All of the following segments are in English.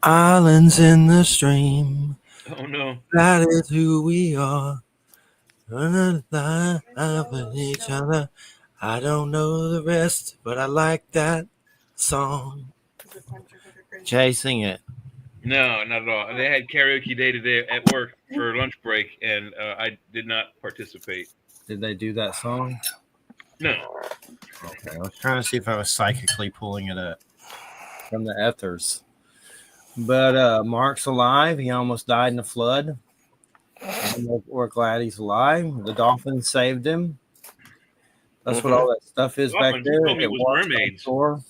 Islands in the stream. Oh no. That is who we are. Running line with each other. I don't know the rest, but I like that song. Jay, sing it. No, not at all. They had karaoke day today at work for lunch break, and I did not participate. Did they do that song? No. Okay, I was trying to see if I was psychically pulling it up from the ethers. But Mark's alive. He almost died in a flood. And we're glad he's alive. The dolphins saved him. That's what all that stuff is back Dolphins? You there. told me it It was washed on mermaids. shore.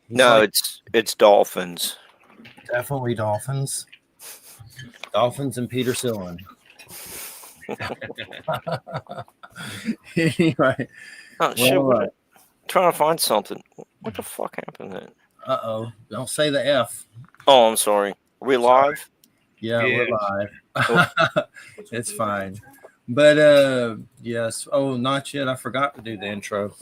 He's No, like, it's dolphins. definitely dolphins. Dolphins and Peter Sillin. Anyway. Oh shit! Well, Trying to find something. What the fuck happened then? uh-oh. Don't say the F. Oh, I'm sorry. Are we live? Yeah, we're Yes. live. It's fine. But yes. Oh, not yet. I forgot to do the intro.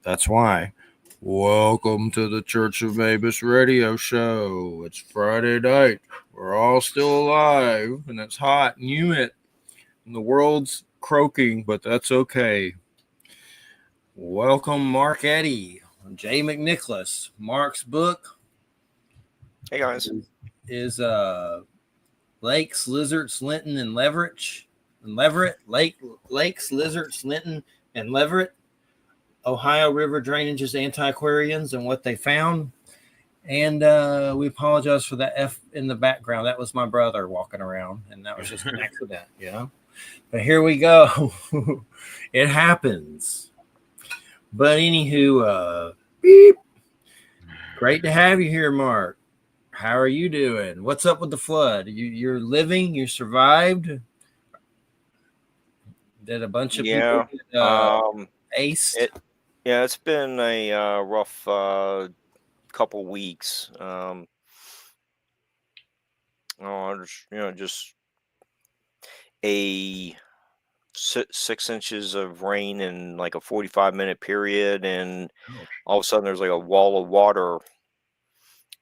That's why. Welcome to the Church of Mabus radio show. It's Friday night. We're all still alive, and it's hot and humid. And the world's croaking, but that's okay. Welcome, Mark Eddy, Jay McNicholas. Mark's book Hey guys. is Lakes, Lizards, Linton, and Leverett. Lakes, Lizards, Linton, and Leverett. Ohio River Drainage's Antiquarians and what they found. And we apologize for that F in the background. That was my brother walking around, and that was just an accident, you know. But here we go. It happens. But anywho, beep. Great to have you here, Mark. How are you doing? What's up with the flood? You're living? You survived? Did a bunch of people get aced? It's been a rough couple weeks. Just a 6 inches of rain in like a 45-minute period, and all of a sudden there's like a wall of water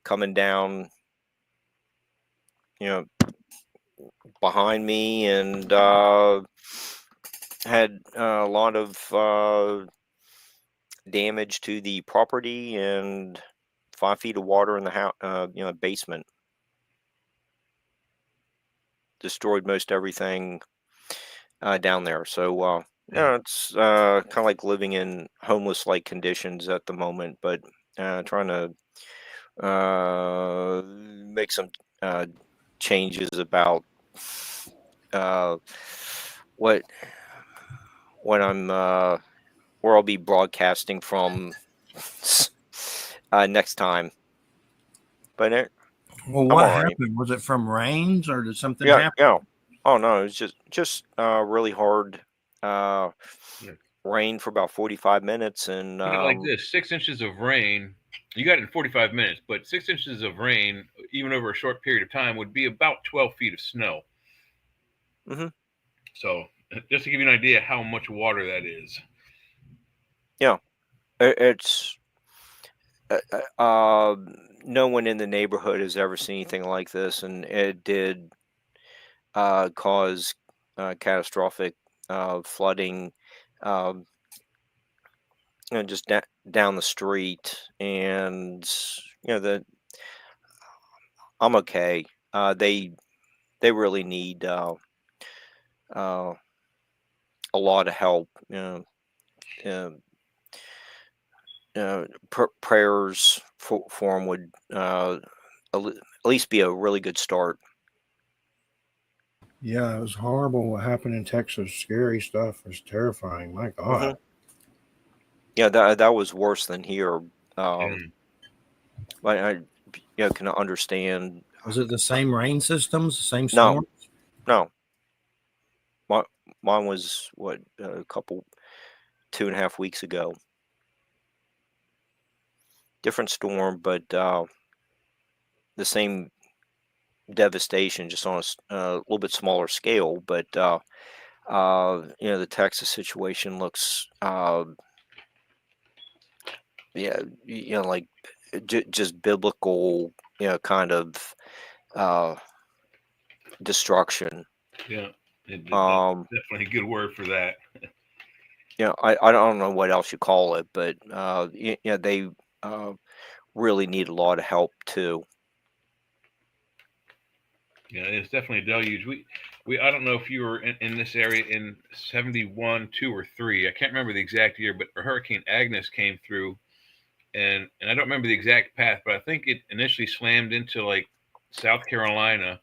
coming down, behind me, and had a lot of damage to the property and 5 feet of water in the house, basement. Destroyed most everything down there. So, it's kind of like living in homeless-like conditions at the moment, but trying to make some changes about what I'm where I'll be broadcasting from next time. But what happened? Was it from rains or did something happen? Yeah. Oh no, it was just really hard rain for about 45 minutes, and like this, 6 inches of rain. You got it in 45 minutes, but 6 inches of rain, even over a short period of time, would be about 12 feet of snow. Mm-hmm. So, just to give you an idea how much water that is. Yeah, it's no one in the neighborhood has ever seen anything like this, and it did cause catastrophic flooding, just down the street, and I'm okay. They really need a lot of help. Prayers for them would at least be a really good start. Yeah, it was horrible what happened in Texas. Scary stuff. It was terrifying. My God. Mm-hmm. Yeah, that was worse than here. I can understand. Was it the same rain systems, the same storms? No. Mine was a couple 2.5 weeks ago. Different storm, but the same devastation, just on a little bit smaller scale. But the Texas situation looks like just biblical kind of destruction. Yeah, that's Um, definitely a good word for that. I don't know what else you call it, but they really need a lot of help too. Yeah, it's definitely a deluge. We I don't know if you were in this area in 71, 2, or 3. I can't remember the exact year, but Hurricane Agnes came through, and I don't remember the exact path, but I think it initially slammed into like South Carolina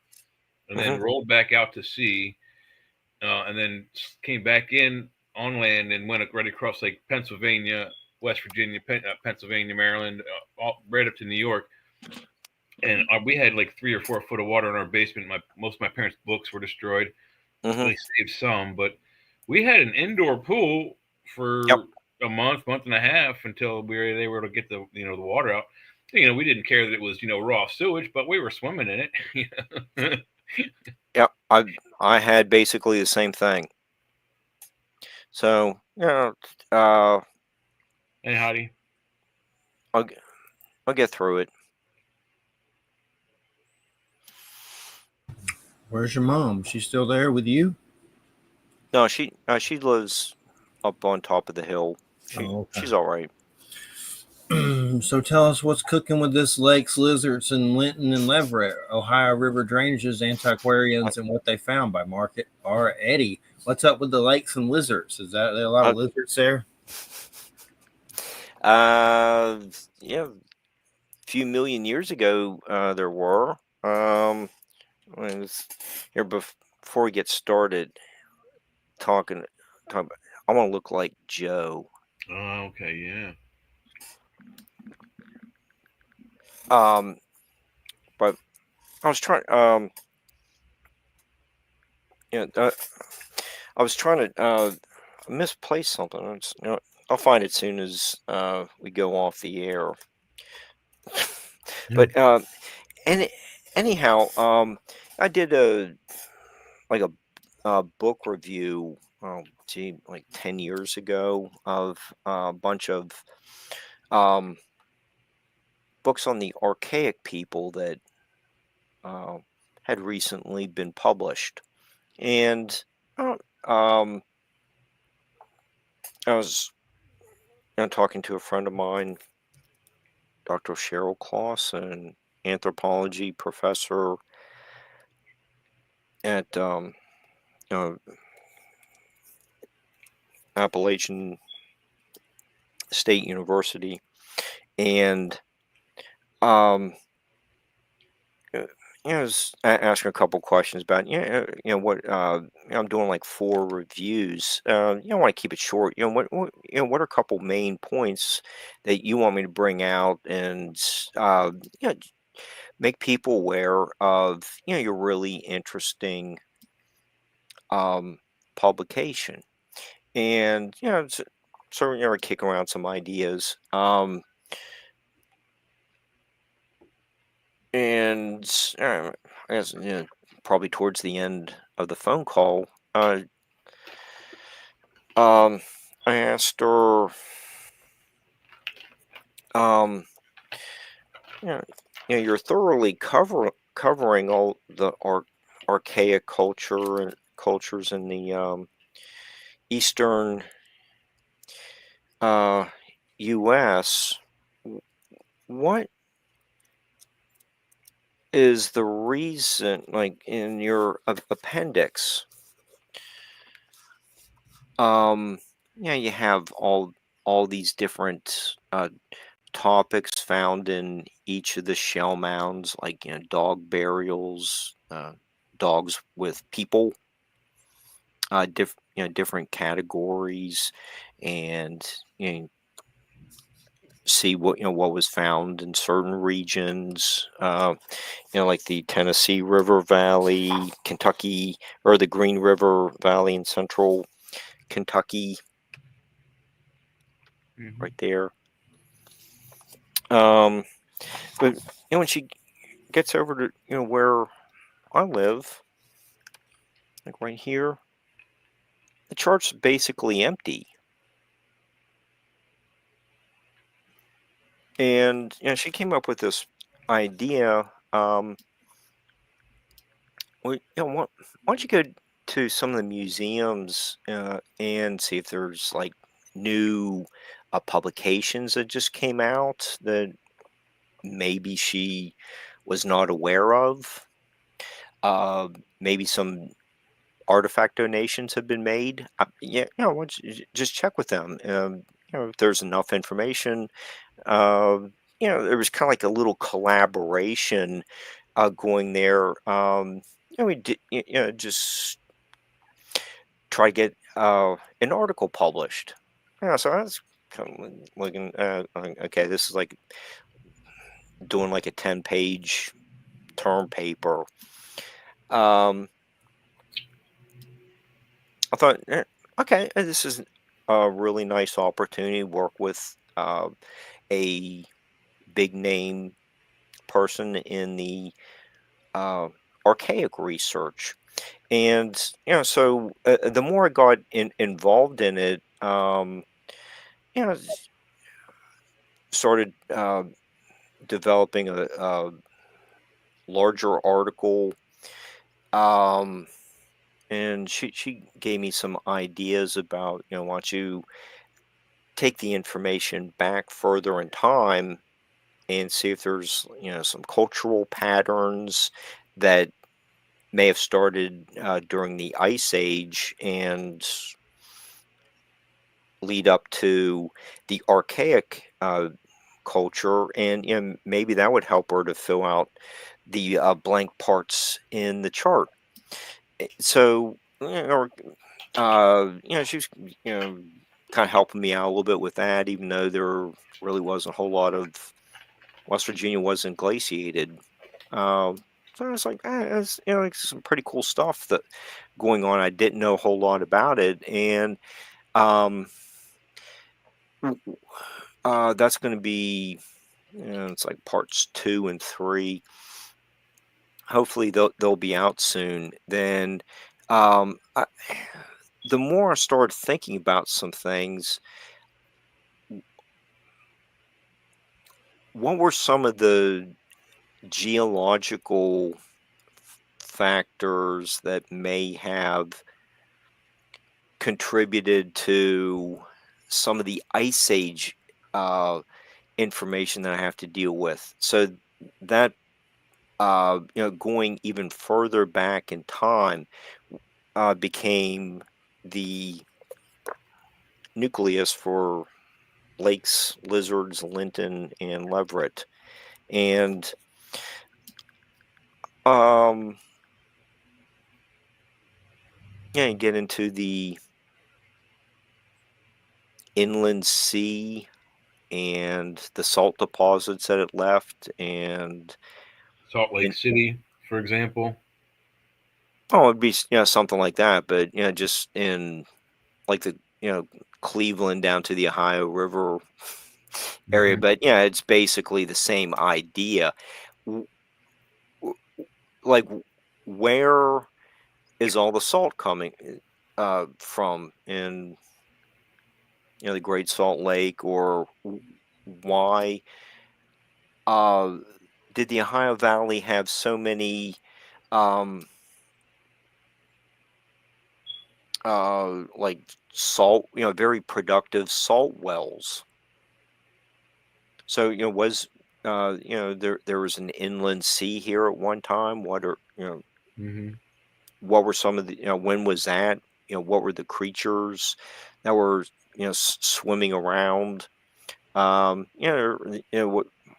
and then Hmm. rolled back out to sea, and then came back in on land and went right across like Pennsylvania, West Virginia, Pennsylvania, Maryland, right up to New York. And we had like 3 or 4 foot of water in our basement. Most of my parents' books were destroyed. Hmm. They saved some, but we had an indoor pool Yep. for a month and a half until they were able to get the water out. We didn't care that it was raw sewage, but we were swimming in it. Yep. I had basically the same thing. So Hey, Hottie. I'll I'll get through it. Where's your mom? She's still there with you? No, she lives up on top of the hill. Oh, She's all right. okay. So tell us what's cooking with this lakes, lizards, and Linton and Leverett, Ohio River drainages, antiquarians, and what they found by Market or Eddy. What's up with the lakes and lizards? Is that a lot Uh, of lizards there? yeah, a few million years ago, there were. When it's- Here before we get started talking, I want to look like Joe. Oh, okay, yeah. But I was trying. You know, I was trying to misplace something. I'll find it soon as we go off the air. Yeah. But any anyhow, I did a book review. Gee, like 10 years ago of a bunch of um, books on the archaic people that uh, had recently been published, and uh, um, I was talking to a friend of mine, Dr. Cheryl Clausen, anthropology professor at you know, Appalachian State University, and um, I was asking a couple questions about what I'm doing like 4 reviews. I want to keep it short. What are a couple main points that you want me to bring out and you know, make people aware of your really interesting um, publication, and so kick around some ideas. And I guess probably towards the end of the phone call, um, I asked her, um, you're thoroughly covering all the archaic cultures in the eastern U.S. What is the reason, like in your appendix? You have all these different topics found in each of the shell mounds, like dog burials, dogs with people, different categories, and see what was found in certain regions. Like the Tennessee River Valley, Kentucky, or the Green River Valley in central Kentucky, Hmm. right there. But when she gets over to where I live, like right here, the chart's basically empty. And she came up with this idea. Well, why don't you go to some of the museums and see if there's like new publications that just came out that maybe she was not aware of. Maybe some artifact donations have been made. Yeah, why don't you just check with them. If there's enough information. There was kind of like a little collaboration going there. We did, just try to get an article published. Yeah, so I was kind of looking. Okay, this is like doing like a 10-page term paper. I thought, okay, this is a really nice opportunity to work with a big name person in the archaic research. And, so the more I got involved in it, you know, started developing a larger article. And she gave me some ideas about, why don't you take the information back further in time and see if there's, some cultural patterns that may have started during the Ice Age and lead up to the archaic culture, and maybe that would help her to fill out the blank parts in the chart. So, she was, kind of helping me out a little bit with that, even though there really wasn't a whole lot of West Virginia wasn't glaciated. So I was like, it's, like some pretty cool stuff that going on. I didn't know a whole lot about it, and um, that's going to be, it's like parts 2 and 3. Hopefully they'll be out soon. Then, the more I started thinking about some things, what were some of the geological factors that may have contributed to some of the Ice Age information that I have to deal with? So that, going even further back in time became the nucleus for lakes, lizards, Linton, and Leverett. And you get into the inland sea and the salt deposits that it left, and Salt Lake City, for example. it'd be something like that, but just in like the Cleveland down to the Ohio River area. Mhm. But it's basically the same idea. Like, where is all the salt coming from in the Great Salt Lake, or why did the Ohio Valley have so many um, like salt, very productive salt wells? So, was there was an inland sea here at one time? Mhm. What were some of the, when was that? What were the creatures that were, swimming around?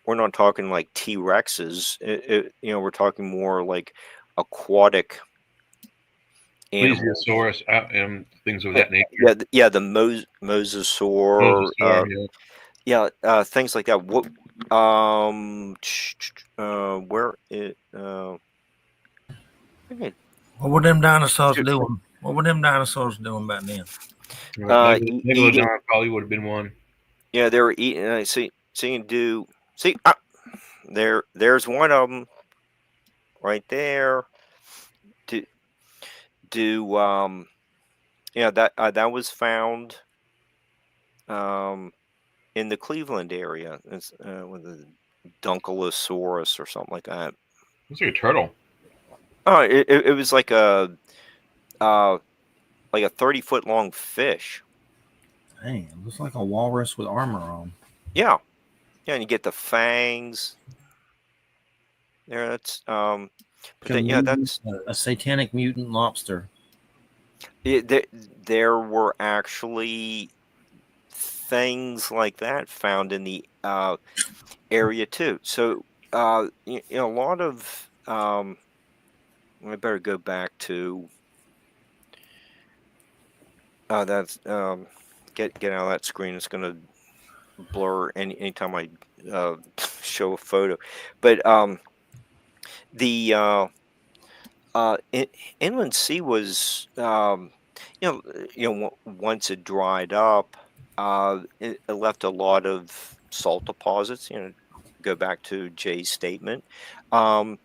We're not talking like T-Rexes. We're talking more like aquatic animals. Plesiosaurus, and things of that nature. The mosasaur. Mosasaur, Things like that. Where it? Okay. What were them dinosaurs doing? What were them dinosaurs doing back then? Eating. Megalodon probably would have been one. Yeah, they were eating. See, you can do. See, there's one of them right there. That was found in the Cleveland area. It's Dunkleosaurus or something like that. Looks like a turtle. Oh, it was like a 30-foot long fish. Dang, it looks like a walrus with armor on. Yeah, and you get the fangs. There, that's but that's A satanic mutant lobster. there were actually things like that found in the area too. So a lot of I better go back to that's get out of that screen. It's going to blur anytime I show a photo. But the inland sea was once it dried up, it left a lot of salt deposits. Go back to Jay's statement, and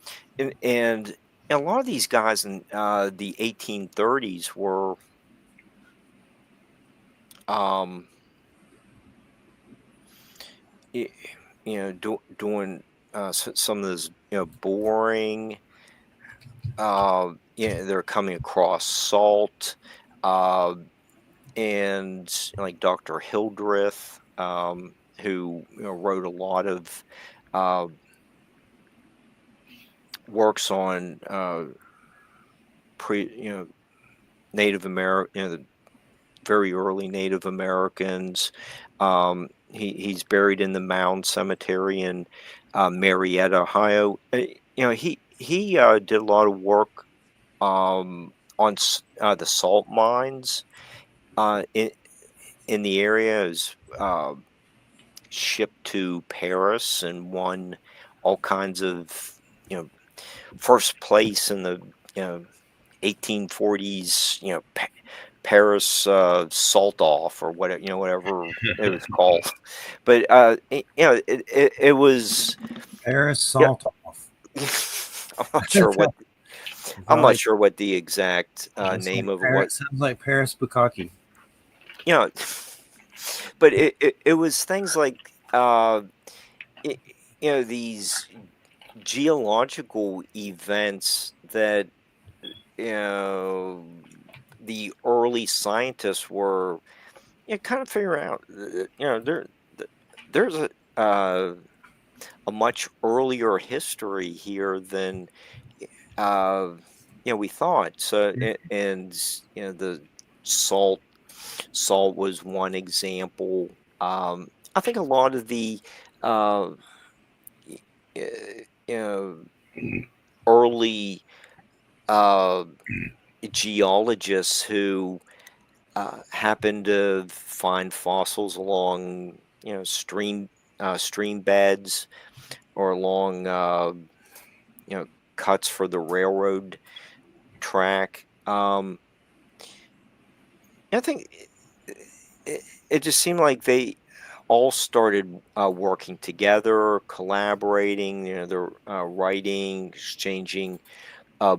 a lot of these guys in the 1830s were doing some of this boring. They're coming across salt, and like Dr. Hildreth, who wrote a lot of works on Native American, the very early Native Americans. He's buried in the Mound Cemetery in Marietta, Ohio. He did a lot of work on the salt mines in the area. Is shipped to Paris and won all kinds of first place in the 1840s. Paris salt off or whatever it was called. But it was Paris salt off. I'm not sure what the exact name like of it was. Sounds like Paris bukkake. But it was things like these geological events that the early scientists were kind of figuring out. There's a much earlier history here than we thought. So and the salt was one example. I think a lot of the early geologists who happened to find fossils along stream beds or along cuts for the railroad track. I think it just seemed like they all started working together, collaborating. They're writing, exchanging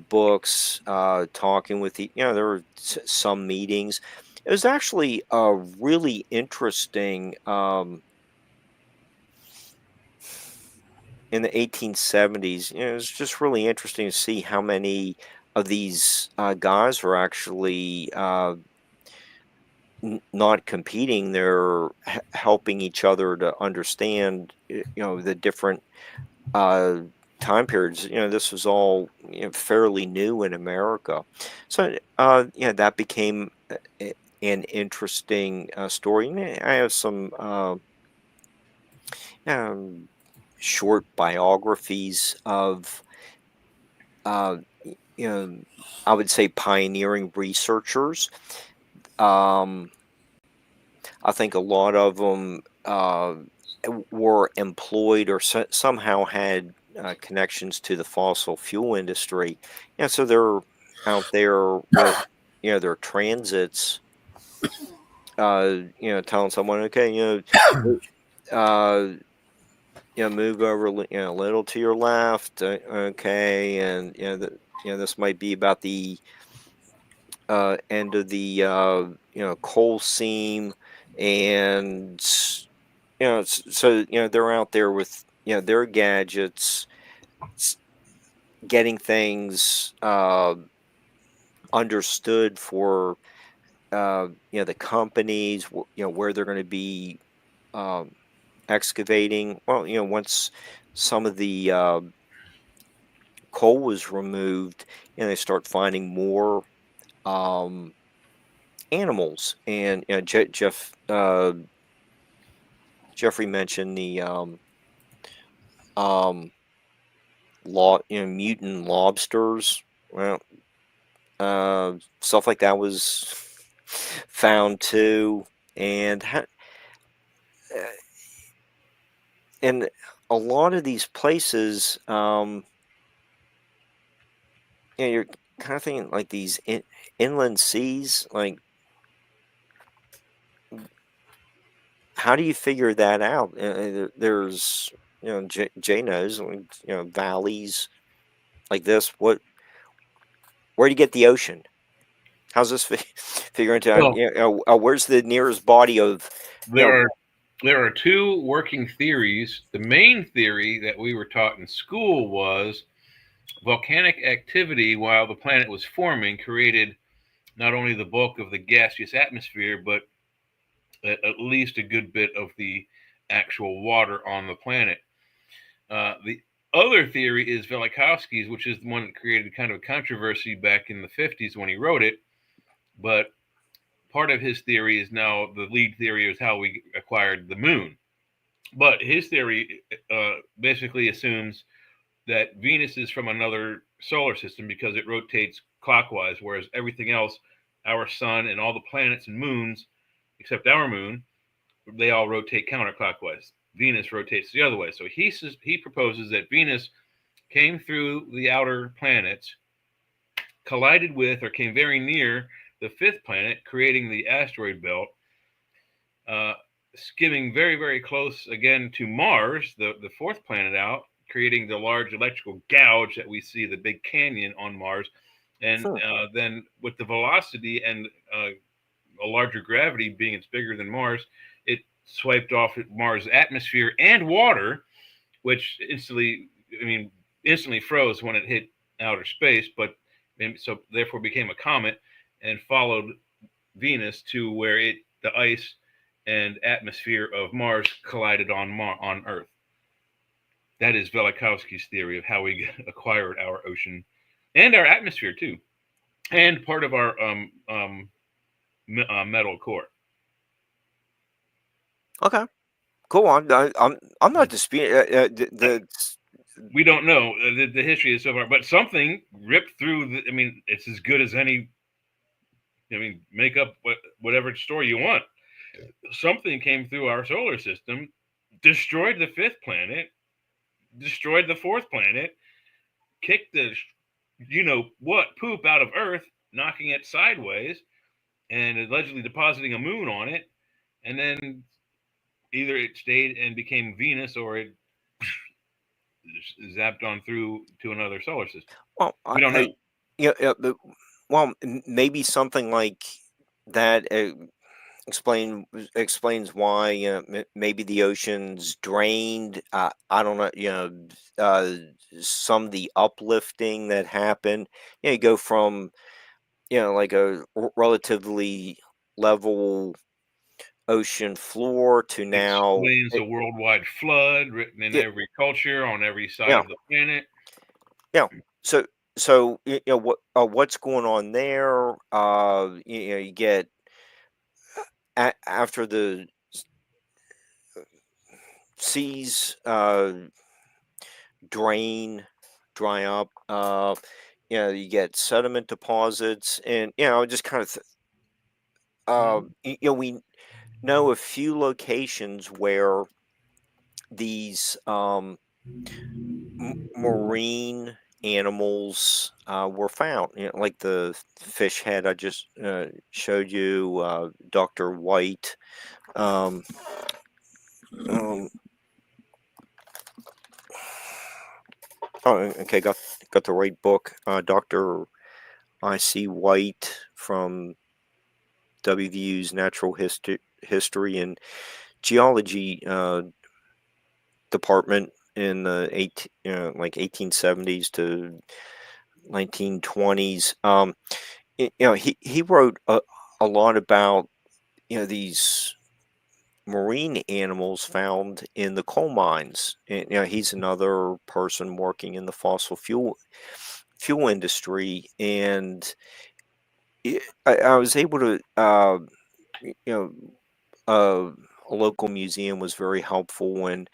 books, talking with there were some meetings. It was actually really interesting in the 1870s. It was just really interesting to see how many of these guys were actually not competing. They're helping each other to understand the different time periods. This was all fairly new in America, so that became an interesting story. I have some short biographies of I would say pioneering researchers. I think a lot of them were employed or somehow had connections to the fossil fuel industry. So they're out there with their transits, telling someone, okay, move over a little to your left, okay, and this might be about the end of the coal seam, and so they're out there with their gadgets, getting things understood for the companies, where they're going to be um, excavating. Well, once some of the coal was removed, they start finding more um, animals. And Jeffrey mentioned the um, mutant lobsters. Well, stuff like that was found too, and uh, and a lot of these places, you're kind of thinking like these inland seas. Like, how do you figure that out? There's, Jay knows, valleys like this. Where do you get the ocean? How's this figure into? Well, Where's the nearest body of, you know, there are there are two working theories. The main theory that we were taught in school was volcanic activity while the planet was forming created not only the bulk of the gaseous atmosphere, but at least a good bit of the actual water on the planet. The other theory is Velikovsky's, which is the one that created kind of a controversy back in the 50s when he wrote it. But part of his theory is now the lead theory is how we acquired the moon. But his theory basically assumes that Venus is from another solar system because it rotates clockwise, whereas everything else, our sun and all the planets and moons, except our moon, they all rotate counterclockwise. Venus rotates the other way. So he proposes that Venus came through the outer planets, collided with or came very near the fifth planet, creating the asteroid belt, uh, skimming very, very close again to Mars, the fourth planet out, creating the large electrical gouge that we see, the big canyon on Mars. And then with the velocity and a larger gravity, being it's bigger than Mars, it swiped off Mars' atmosphere and water, which instantly froze when it hit outer space, but so therefore became a comet and followed Venus to where the ice and atmosphere of Mars collided on Earth. That is Velikovsky's theory of how we acquired our ocean and our atmosphere too, and part of our metal core. Okay, cool. I'm not disputing We don't know the history is so far, but something ripped through. It's as good as any. Make up whatever story you want. Something came through our solar system, destroyed the fifth planet, destroyed the fourth planet, kicked the poop out of Earth, knocking it sideways, and allegedly depositing a moon on it, and then either it stayed and became Venus or it zapped on through to another solar system. well, We don't know. well, maybe something like that explains why maybe the ocean's drained. I don't know. Some of the uplifting that happened. You go from like a relatively level ocean floor to now. Explains a worldwide flood written in Yeah, every culture on every side yeah, of the planet. yeah. So what's going on there? You get after the seas dry up. You get sediment deposits, and just kind of we know a few locations where these marine animals were found, like the fish head I just showed you, Dr. White. Um, um, oh, okay, got the right book. Dr. I.C. White from WVU's Natural History and Geology Department. in the like 1870s to 1920s. He wrote a lot about these marine animals found in the coal mines. And, he's another person working in the fossil fuel industry, and I was able to, you know, a local museum was very helpful in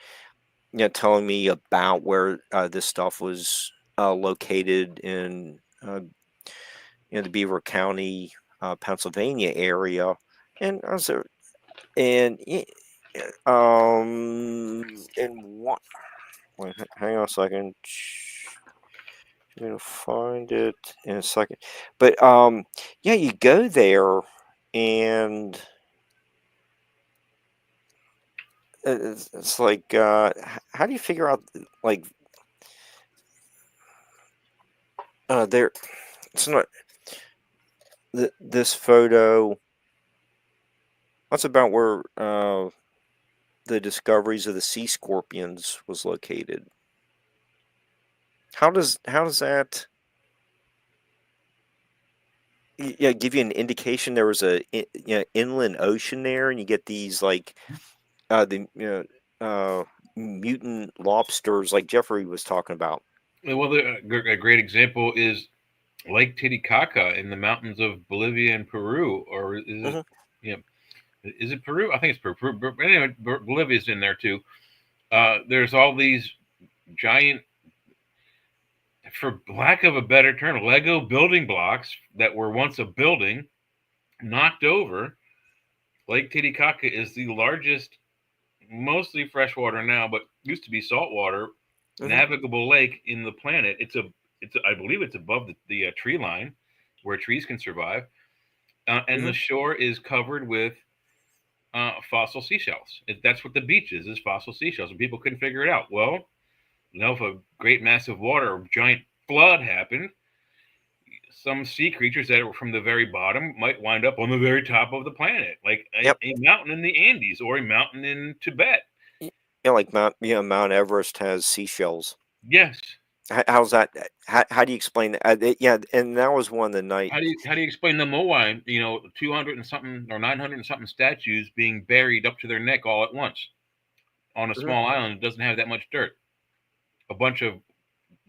telling me about where this stuff was located in the Beaver County, Pennsylvania area, and I was there, and and what? Wait, hang on a second. I'm gonna find it in a second. But yeah, you go there, and it's like, how do you figure out like there? It's not this photo. That's about where the discoveries of the sea scorpions was located. How does that give you an indication there was a inland ocean there, and you get these like the mutant lobsters like Jeffrey was talking about. Well, a great example is Lake Titicaca in the mountains of Bolivia and Peru, or is it? Hmm. You know, is it Peru? I think it's Peru. But anyway, Bolivia's in there too. There's all these giant, for lack of a better term, Lego building blocks that were once a building, knocked over. Lake Titicaca is the largest, mostly freshwater now, but used to be saltwater, Hmm. navigable lake in the planet. I believe it's above the tree line, where trees can survive, and the Hmm. shore is covered with fossil seashells. That's what the beach is fossil seashells, and people couldn't figure it out. Well, if a great massive water, giant flood happened, some sea creatures that were from the very bottom might wind up on the very top of the planet, like Yep. a mountain in the Andes or a mountain in Tibet. Yeah, like Mount Everest has seashells. Yes. How's that? How do you explain that? Yeah, and that was one of the night. How do you explain the Moai? 200 and something or 900 and something statues being buried up to their neck all at once on a Hmm. small island that doesn't have that much dirt. A bunch of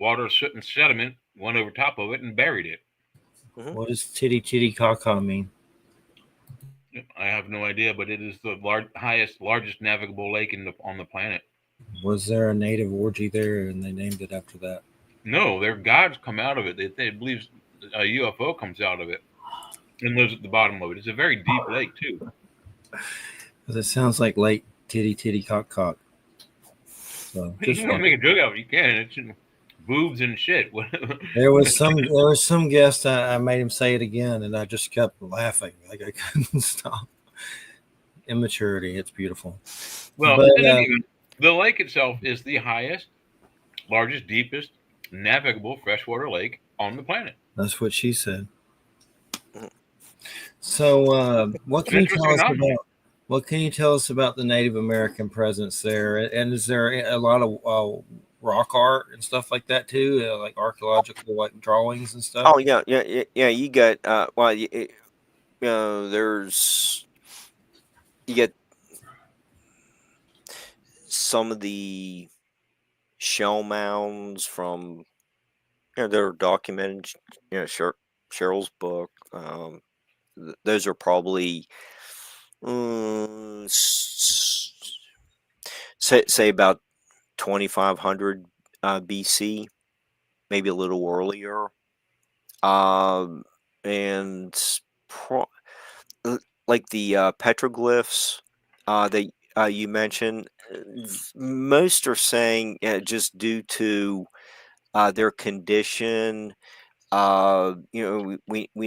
water, soot, and sediment went over top of it and buried it. Hmm. What does titty titty caca mean? I have no idea, but it is the largest navigable lake on the planet. Was there a native orgy there and they named it after that? No, their gods come out of it. They believe a UFO comes out of it and lives at the bottom of it. It's a very deep lake too. Because it sounds like late titty titty cock cock. So You just want to one. make a joke out of it, you can. It's boobs and shit. There was some guest I made him say it again, and I just kept laughing like I couldn't stop. Immaturity, it's beautiful. Well, But in any event, the lake itself is the highest, largest, deepest navigable freshwater lake on the planet. that's what she said. Hmm. So what And can you interesting tell or us not, about? What can you tell us about the Native American presence there? And is there a lot of rock art and stuff like that too, like archaeological like drawings and stuff? Oh yeah, yeah, yeah, yeah. You got well, there's you get some of the shell mounds from that are documented. Cheryl's book. Those are probably say about 2500 BC, maybe a little earlier. Um, and pro- like the petroglyphs that you mentioned, most are saying just due to their condition. We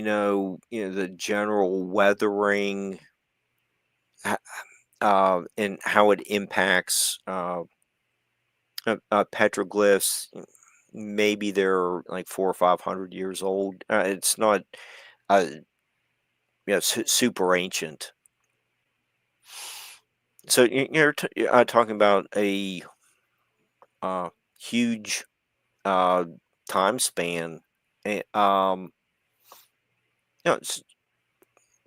know the general weathering and how it impacts petroglyphs. Maybe they're like 400 or 500 years old. It's not uh, super ancient. So you're talking about a huge time span. And, it's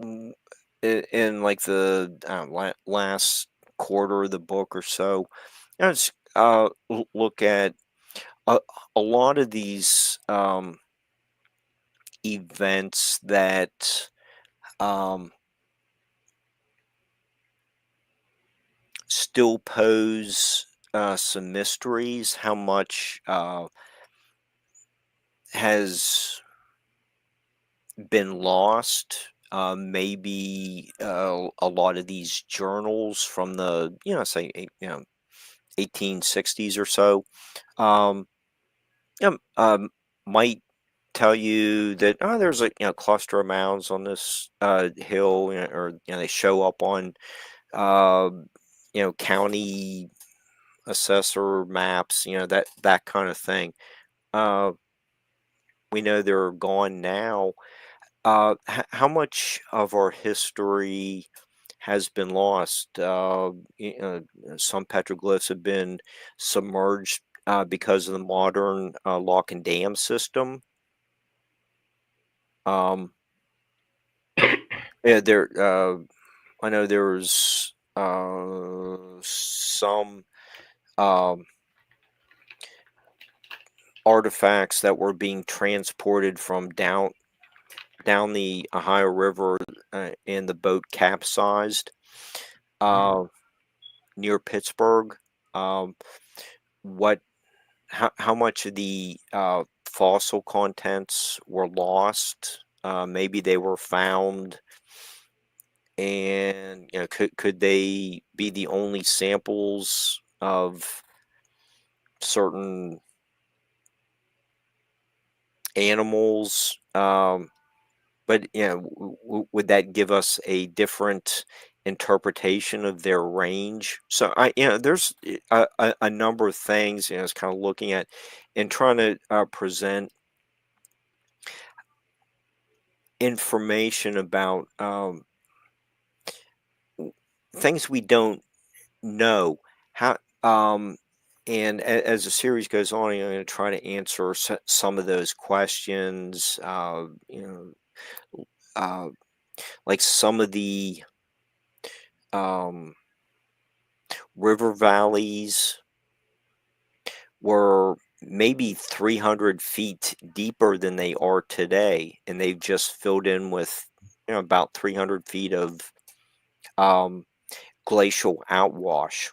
in like the last quarter of the book or so. It's look at a, a lot of these events that um, still pose some mysteries. How much has been lost? Maybe a lot of these journals from the say 1860s or so um, might tell you that there's a cluster of mounds on this hill, or they show up on uh, county assessor maps, that kind of thing. Uh, we know they're gone now. How much of our history has been lost? Some petroglyphs have been submerged because of the modern lock and dam system. Yeah, I know there's some um, artifacts that were being transported from down the Ohio River, and the boat capsized near Pittsburgh. Um, what? How much of the fossil contents were lost? Maybe they were found, and could they be the only samples of certain animals? But would that give us a different interpretation of their range? So there's a number of things it's kind of looking at and trying to present information about things we don't know. How and as the series goes on, I'm going to try to answer some of those questions. Uh, like some of the river valleys were maybe 300 feet deeper than they are today, and they've just filled in with about 300 feet of glacial outwash.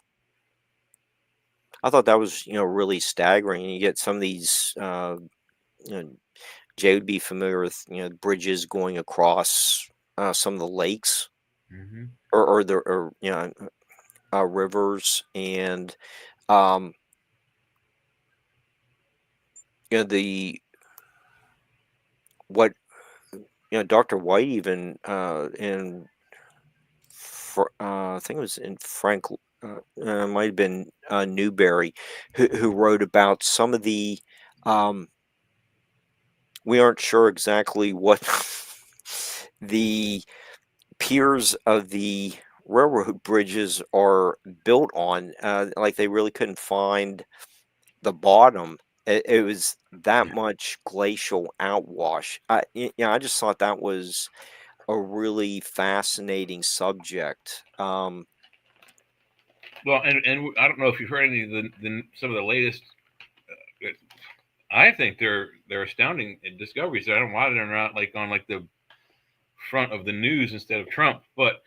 I thought that was really staggering. You get some of these. Jay would be familiar with bridges going across some of the lakes, Mm-hmm. or the rivers, and um, the what Dr. White even in I think it was in Frank, might have been Newberry, who wrote about some of the we aren't sure exactly what the piers of the railroad bridges are built on. Like they really couldn't find the bottom. It was that much glacial outwash. I just thought that was a really fascinating subject. Well, and I don't know if you've heard any of some of the latest. I think they're astounding discoveries. I don't know why they're not like on like the front of the news instead of Trump, but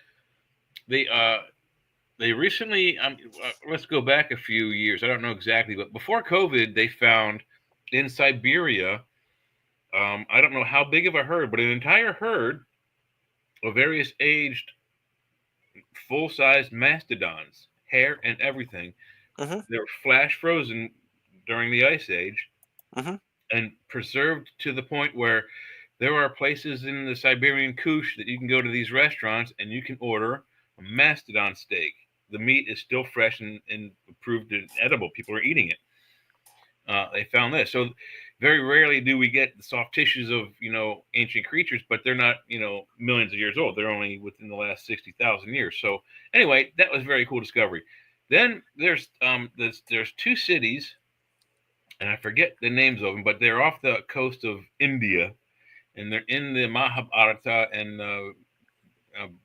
they recently. Let's go back a few years. I don't know exactly, but before COVID, they found in Siberia. I don't know how big of a herd, but an entire herd of various aged, full-sized mastodons, hair and everything. hmm They were flash frozen during the Ice Age hmm and preserved to the point where there are places in the Siberian Kush that you can go to these restaurants and you can order a mastodon steak. The meat is still fresh and approved and edible. People are eating it. They found this. So very rarely do we get the soft tissues of ancient creatures, but they're not millions of years old. They're only within the last 60,000 years. So anyway, that was a very cool discovery. Then there's two cities and I forget the names of them, but they're off the coast of India, and they're in the Mahabharata and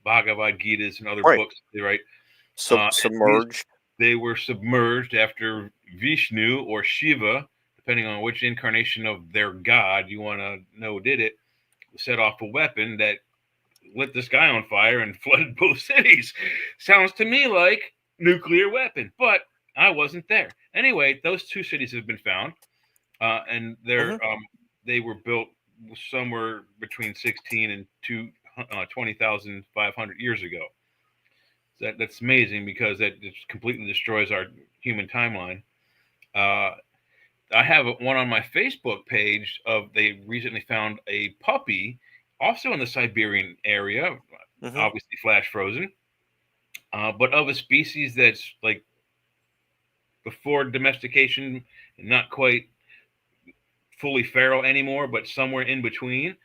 Bhagavad Gita's and other Right. books they write. These Submerged. they were submerged after Vishnu or Shiva, depending on which incarnation of their god you want to know did it, set off a weapon that lit the sky on fire and flooded both cities. Sounds to me like nuclear weapon, but I wasn't there. Anyway, those two cities have been found, and Hmm. they were built somewhere between 16 and 20,500 years ago. That's amazing because that just completely destroys our human timeline. Uh, I have one on my Facebook page of they recently found a puppy, also in the Siberian area, Hmm. obviously flash frozen, but of a species that's like before domestication, not quite fully feral anymore, but somewhere in between.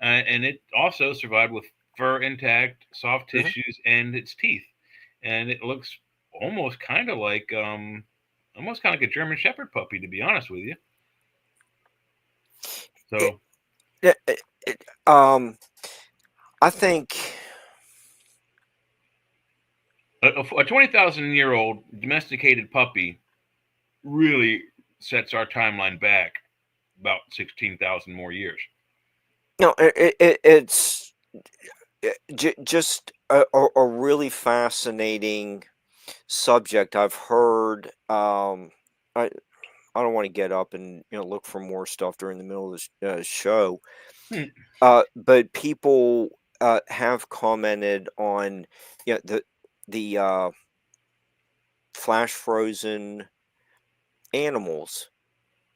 And it also survived with fur intact, soft Hmm. tissues, and its teeth. And it looks almost kind of like a German Shepherd puppy, to be honest with you. It, So it, it, um, I think. a 20,000-year-old domesticated puppy really sets our timeline back about 16,000 more years. No, it's just a really fascinating subject. I've heard. I don't want to get up and look for more stuff during the middle of the show, Hmm. but people have commented on the flash frozen animals,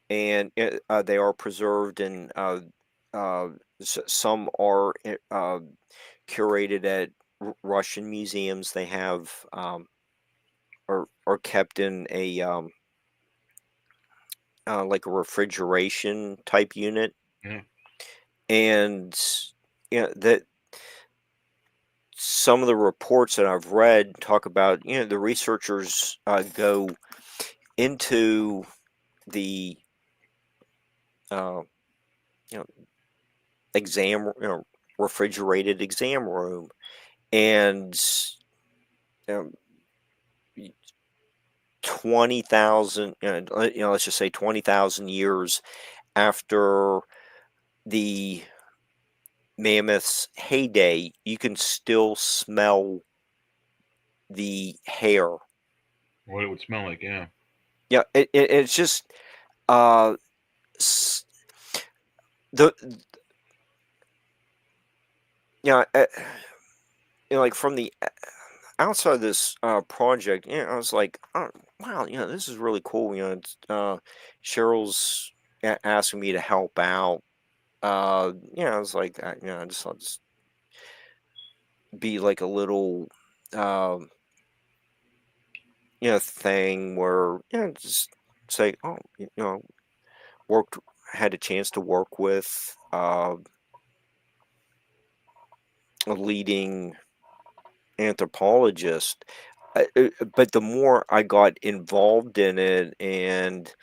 and they are preserved, and some are curated at Russian museums. They have are kept in a like a refrigeration type unit, Yeah. and that some of the reports that I've read talk about the researchers go into the uh, you know exam refrigerated exam room, and um, 20,000 let's just say 20,000 years after the mammoth's heyday, you can still smell the hair. What it would smell like, yeah. Yeah, it's just uh the yeah like from the outside of this project, I was like, oh, wow, this is really cool. Cheryl's asking me to help out. I was like, I just thought this be like a little um thing where just say, oh, worked had a chance to work with a leading anthropologist. But the more I got involved in it and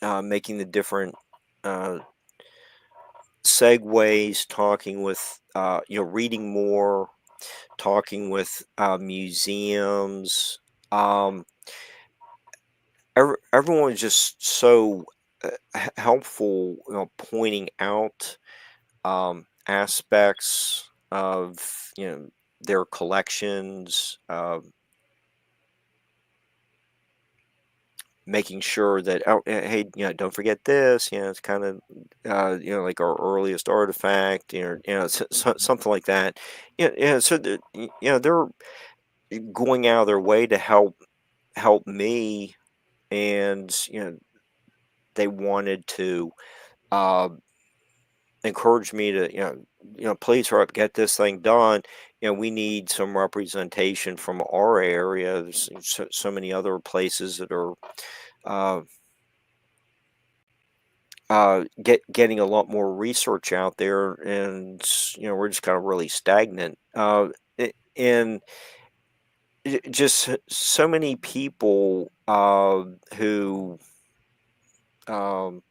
making the different uh, segues, talking with, reading more, talking with museums, um, everyone was just so helpful, pointing out aspects of their collections, making sure that hey, don't forget this. It's kind of like our earliest artifact, something like that. So they're going out of their way to help me, and they wanted to uh, encourage me to please hurry up, get this thing done. We need some representation from our area. There's so many other places that are uh, getting a lot more research out there, and we're just kind of really stagnant. And just so many people who um,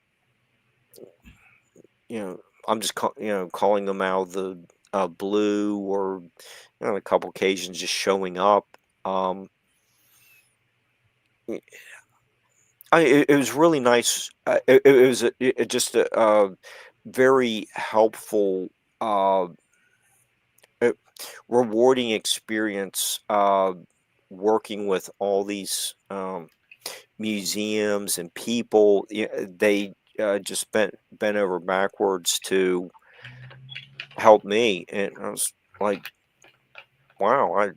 I'm just calling them out of the blue, or on a couple occasions just showing up. Um, it was really nice. It was just a very helpful, uh, uh, rewarding experience, working with all these museums and people. They just bent over backwards to help me, and I was like, wow.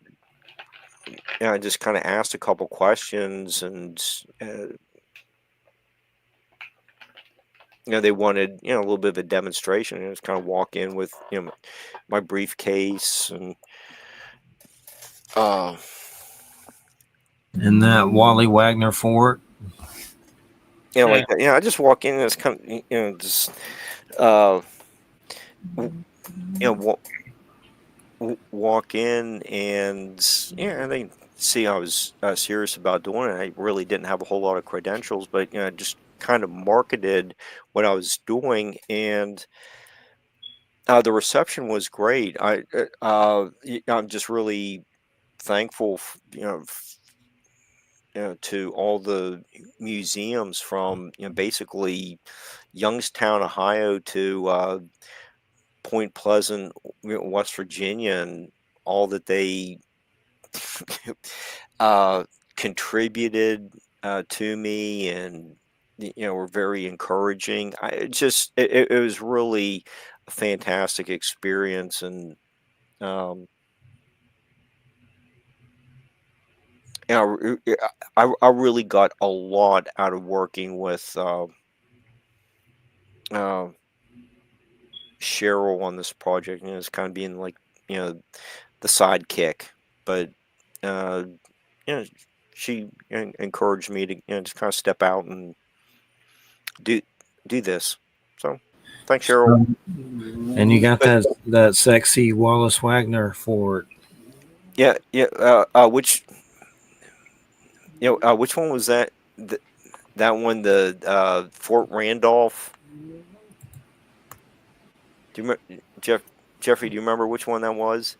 I just kind of asked a couple questions, and they wanted a little bit of a demonstration, and just kind of walk in with my briefcase, and uh In that Wally Wagner fort. like that. I just walk in, and it's kind of just uh w- walk in, and they see I was serious about doing it. I really didn't have a whole lot of credentials, but just kind of marketed what I was doing, and the reception was great. I'm just really thankful, to all the museums from basically Youngstown, Ohio, to Point Pleasant, West Virginia, and all that they uh, contributed to me, and were very encouraging. It was really a fantastic experience, and um, I really got a lot out of working with uh, Cheryl on this project. It's kind of being like the sidekick, but uh, you know, she encouraged me to just kind of step out and do this. So thanks, Cheryl. And you got But that sexy Wallace Wagner fort. yeah, which one was that? That one, the Fort Randolph. Do you remember, Jeffrey? Do you remember which one that was?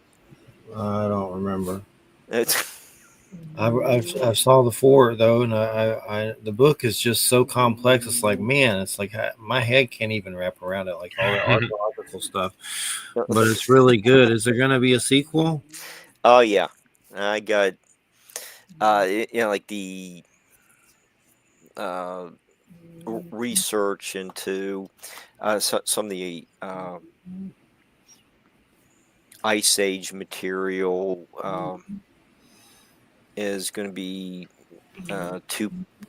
I don't remember. It's I saw the fort though, and the book is just so complex. It's like, man, it's like my head can't even wrap around it, like all the archaeological stuff. But it's really good. Is there going to be a sequel? oh yeah, I got like the uh research into some of the Ice Age material is going to be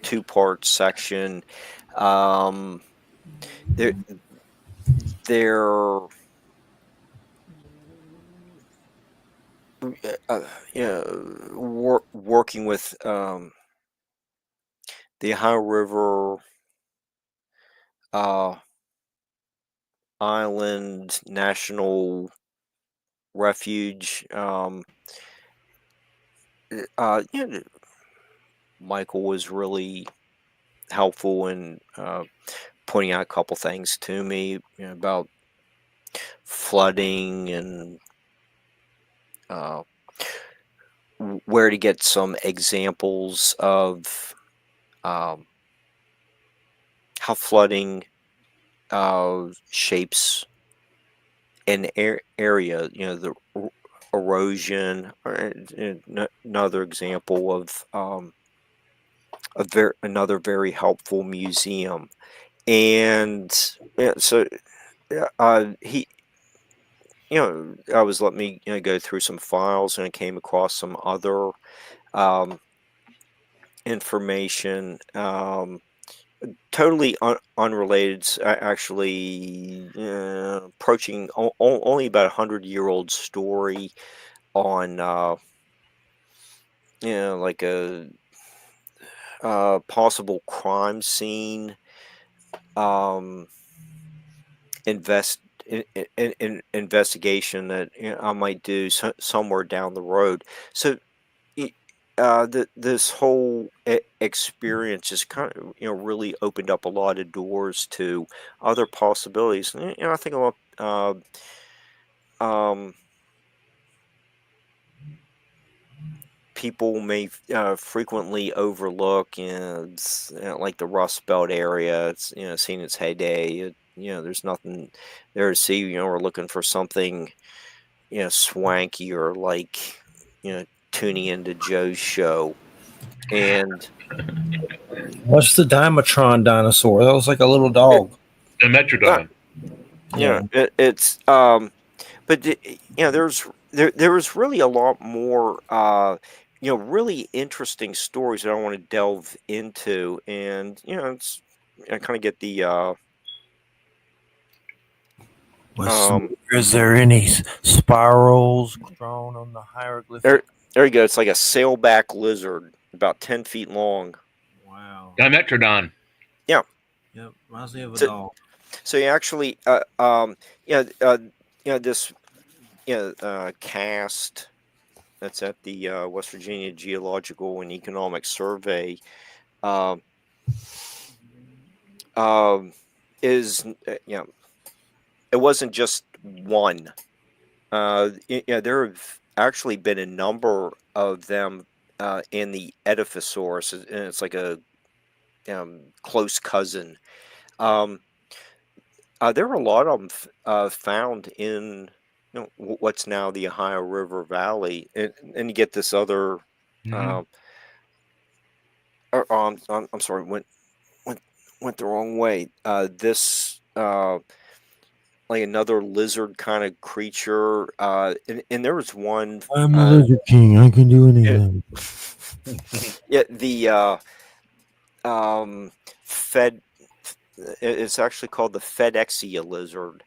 two-part section. Um, they're they're working with the Ohio River uh, Island National Refuge. Yeah, Michael was really helpful in pointing out a couple things to me, about flooding, and uh, where to get some examples of um, how flooding shapes an area. The erosion. Another example of another very helpful museum, and so he I was letting me go through some files, and I came across some other um, information, totally unrelated. Actually, approaching only about 100-year-old story on like a possible crime scene um, invest investigation that I might do somewhere down the road. So this whole experience just kind of really opened up a lot of doors to other possibilities. And I think about people may frequently overlook, like the Rust Belt area. It's seen its heyday. There's nothing there to see. We're looking for something swanky, or like tuning into Joe's show. And What's the Dimetron dinosaur? That was like a little dog. The Metrodon. It's but there was really a lot more really interesting stories that I want to delve into, and it's I kind of get the Is there any spirals drawn on the hieroglyphic? there you go. It's like a sailback lizard, about 10 feet long. Wow. Dimetrodon. Yeah. Yep. Reminds me of a dog. So you actually this cast that's at the West Virginia Geological and Economic Survey is it wasn't just one. There have actually been a number of them in the Edaphosaurus, and it's like a close cousin. There are a lot of them found in what's now the Ohio River Valley, and you get this other. I'm sorry, went the wrong way. This like another lizard kind of creature, and there was one. I'm a lizard king. I can do anything. The Fed. It's actually called the FedExia lizard.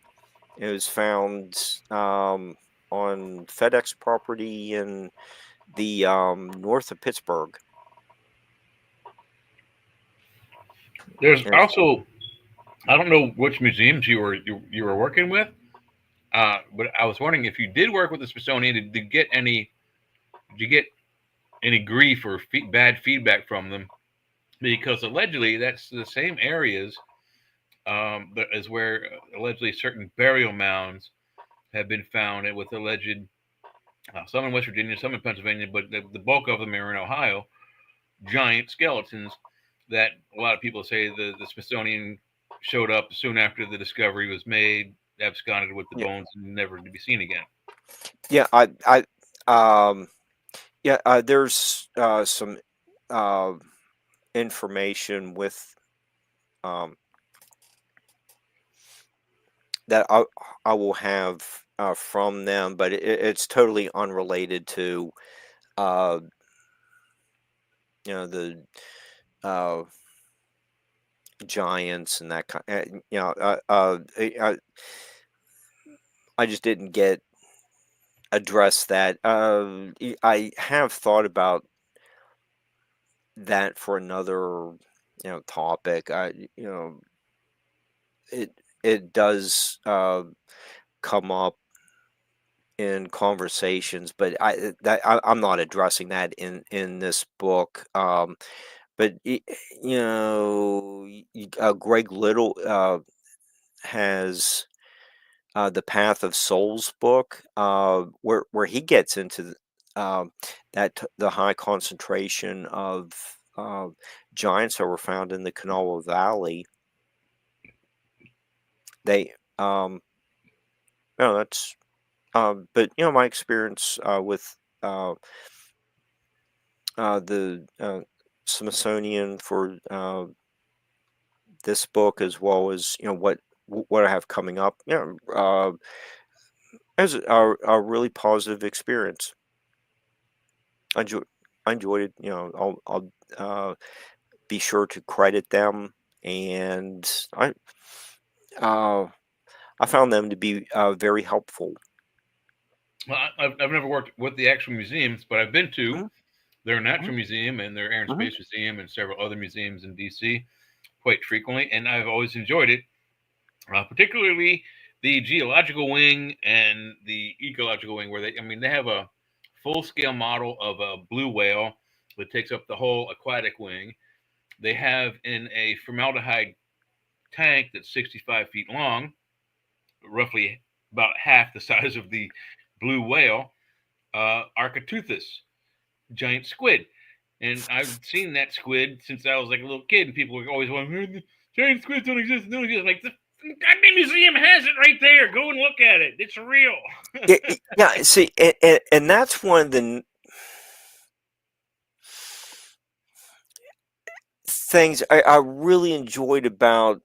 It was found on FedEx property in the north of Pittsburgh. There's also, I don't know which museums you were working with, but I was wondering if you did work with the Smithsonian. Did you get any grief or bad feedback from them? Because allegedly that's the same areas that is where allegedly certain burial mounds have been found, and with alleged some in West Virginia, some in Pennsylvania, but the bulk of them are in Ohio. Giant skeletons that a lot of people say the Smithsonian showed up soon after the discovery was made, absconded with the bones, and never to be seen again. Yeah, there's some information with that I will have from them, but it's totally unrelated to the giants and that kind. I just didn't address that. I have thought about that for another topic. It does come up in conversations, but I'm not addressing that in this book. But Greg Little has the Path of Souls book, where he gets into the high concentration of giants that were found in the Kanawha Valley. They that's but my experience with the Smithsonian for this book, as well as what I have coming up, as a really positive experience. I enjoyed it. I'll be sure to credit them, and I found them to be very helpful. Well, I've never worked with the actual museums, but I've been to their Natural Museum and their Air and Space Museum and several other museums in DC quite frequently, and I've always enjoyed it, particularly the geological wing and the ecological wing, where they have a full-scale model of a blue whale It takes up the whole aquatic wing. They have in a formaldehyde tank that's 65 feet long, roughly about half the size of the blue whale, Architeuthis, giant squid. And I've seen that squid since I was like a little kid, and people were always wondering, giant squids don't exist. Don't exist. Like, the goddamn museum has it right there. Go and look at it. It's real. Yeah. See, and that's one of the things I really enjoyed about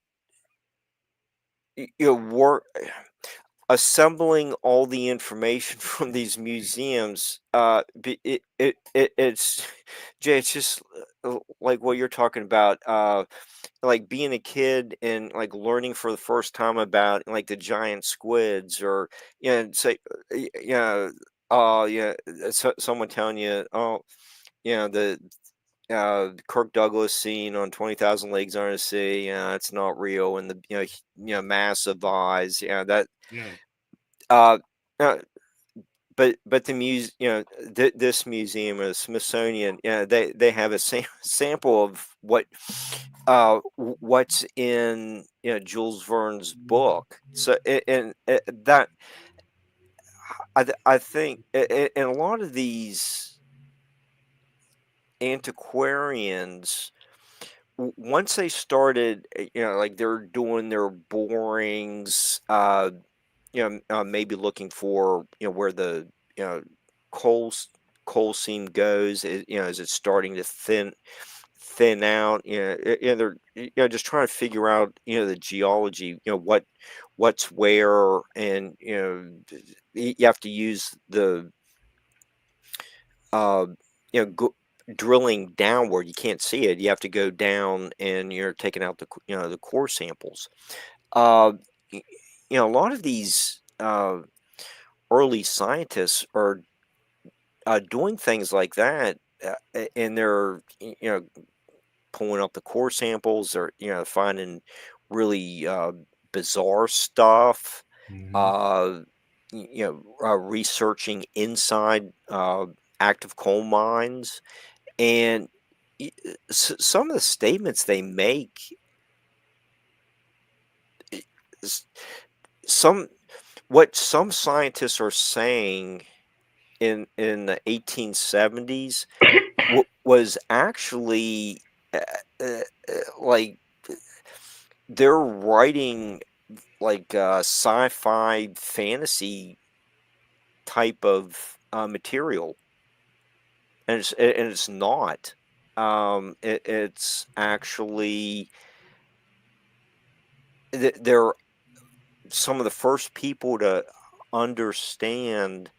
work assembling all the information from these museums. It's Jay, it's just like what you're talking about, like being a kid and like learning for the first time about like the giant squids, or say yeah, someone telling you, oh, the Kirk Douglas scene on 20,000 Leagues Under the Sea, it's not real, and the massive eyes, that Yeah. uh, uh but the this museum or the Smithsonian, they have a sample of what's in Jules Verne's book. So and that I think in a lot of these antiquarians, once they started, like they're doing their borings, maybe looking for, where the, coal coal seam goes, is it starting to thin out, they're, just trying to figure out, the geology, what's where, and you have to use the uh, drilling downward. You can't see it. You have to go down, and you're taking out the core samples. Uh, a lot of these early scientists are doing things like that, and they're pulling up the core samples, or finding really bizarre stuff. Uh, researching inside active coal mines, and some of the statements they make, some what some scientists are saying in the 1870s was actually uh, uh, like they're writing like sci-fi fantasy type of material, and it's not. It's actually they're some of the first people to understand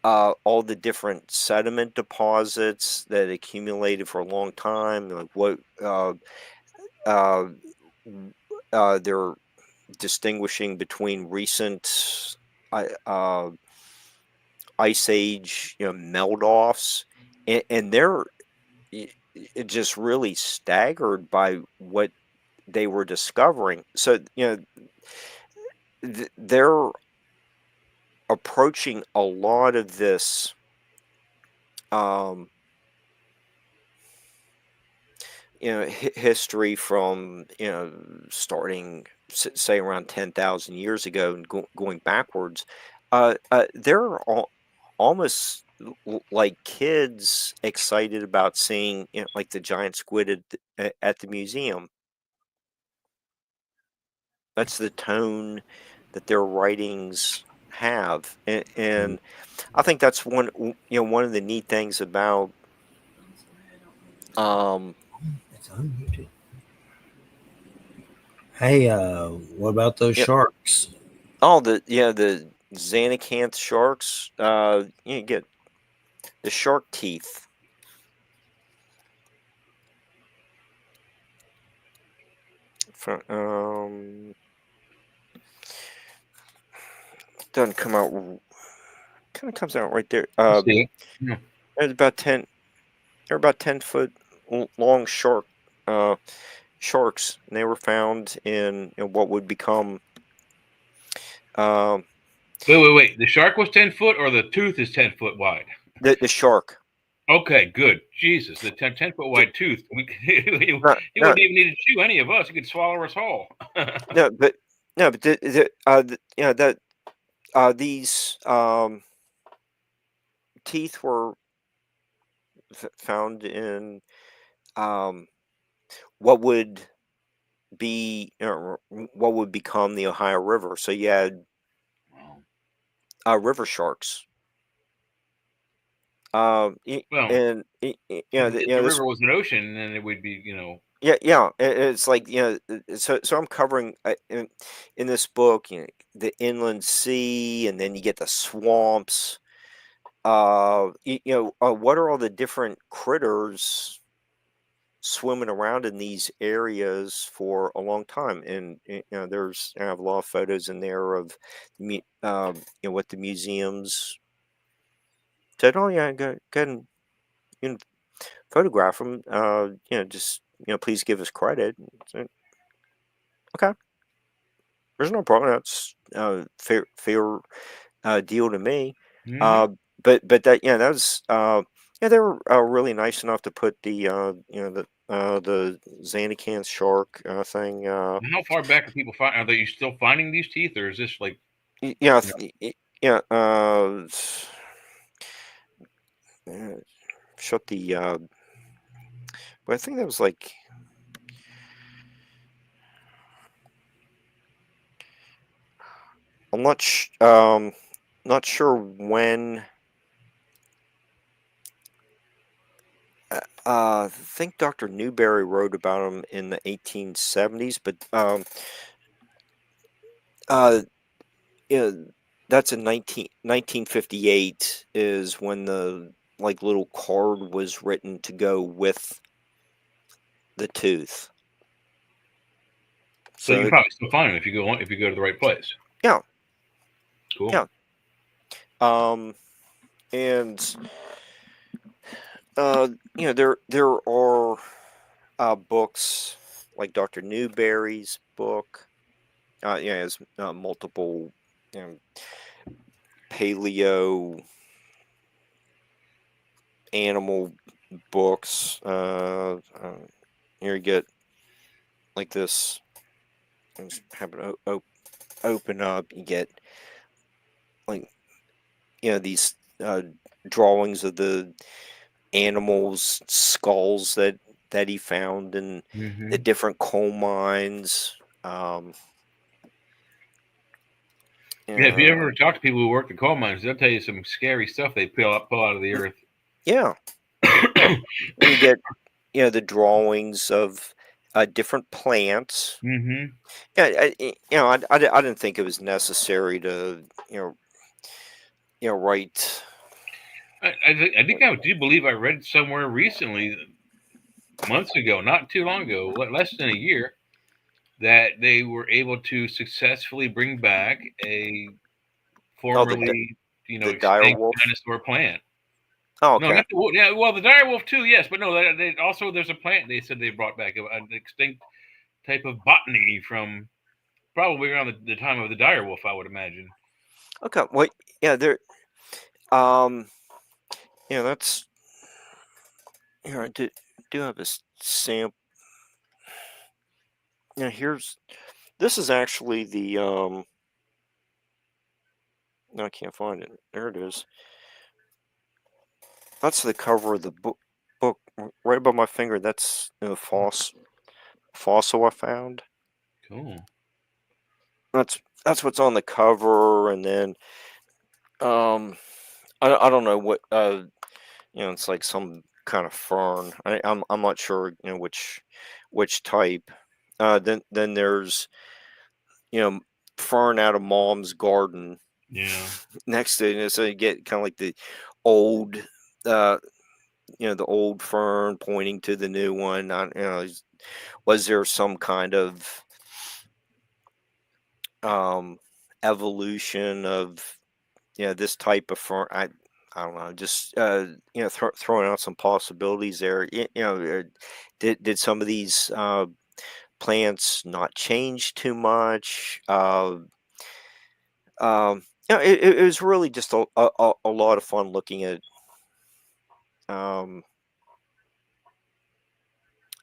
all the different sediment deposits that accumulated for a long time, like what uh, they're distinguishing between recent ice age, melt offs, and they're just really staggered by what they were discovering. So they're approaching a lot of this history from starting say around 10,000 years ago and going backwards. They're almost like kids excited about seeing like the giant squid at the museum. That's the tone that their writings have, and I think that's one of the neat things about It's unmuted. Hey, what about those sharks? oh, the Xanacanth sharks. You get the shark teeth. Doesn't come out. Kind of comes out right there. See? Yeah. There's about 10. They're about 10-foot long sharks, and they were found in what would become. Wait. The shark was 10 foot, or the tooth is 10 foot wide? The shark. Okay, good. Jesus, the 10 foot D- wide tooth. He No, no, wouldn't even need to chew any of us. He could swallow us whole. no, but that these teeth were found in um, what would be what would become the Ohio River. So you had Wow. river sharks. Well, And if the river was an ocean, then it would be, yeah. It's like so I'm covering in this book, the inland sea, and then you get the swamps. What are all the different critters swimming around in these areas for a long time? And I have a lot of photos in there of what the museums said. Oh yeah, go ahead and photograph them. Just please give us credit. So, okay, there's no problem. That's fair deal to me. hmm But that that was they were really nice enough to put the Zanacan shark thing. How far back are people find? Are they still finding these teeth, or is this like, Yeah, you know, yeah. Shut the. But I think that was like. I'm not sure when. I think Dr. Newberry wrote about him in the 1870s, but uh, yeah, that's in 1958 is when the like little card was written to go with the tooth. so you So can probably still find them if you go to the right place. yeah, Cool. yeah. And there are books like Dr. Newberry's book. It has multiple paleo animal books. Here you get like this. Just have it open up. You get like these drawings of the animals' skulls that he found in the hmm different coal mines. Yeah, if you Uh, ever talk to people who work in coal mines, they'll tell you some scary stuff they pull out of the earth. yeah, yeah. And you get the drawings of different plants. hmm Yeah, I didn't think it was necessary to write. I do believe I read somewhere recently, months ago, not too long ago, less than a year, that they were able to successfully bring back a Oh, formerly, the dire extinct wolf. dinosaur plant. Oh, No, okay. not the wolf. Yeah, well, the dire wolf too. Yes, but no, also there's a plant they said they brought back, an extinct type of botany from probably around the time of the dire wolf, I would imagine. Okay. Well, yeah, there. Um, that's here. I do have a sample. Here's this is actually the No, I can't find it. There it is. That's the cover of the book right above my finger. That's the fossil I found. Cool. That's what's on the cover, and then um, I don't know what it's like some kind of fern. I'm not sure which type. Then there's you know fern out of mom's garden Yeah. next to it, so you get kind of like the old uh the old fern pointing to the new one. Was there some kind of um evolution of this type of fern? I don't know, just throwing out some possibilities there. Did some of these plants not change too much? It was really just a lot of fun looking at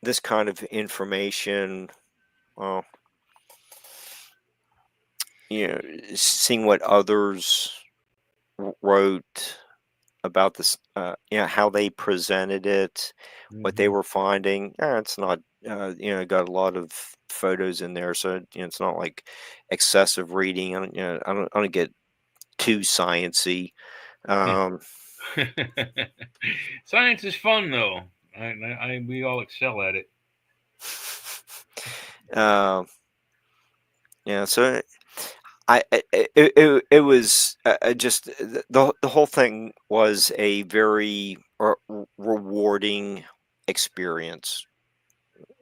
this kind of information, well, seeing what others wrote about this, how they presented it, what they were finding. It's not, got a lot of photos in there, so it's not like excessive reading. I don't get too sciencey. Um, Science is fun, though. We all excel at it. So it was just the whole thing was a very rewarding experience.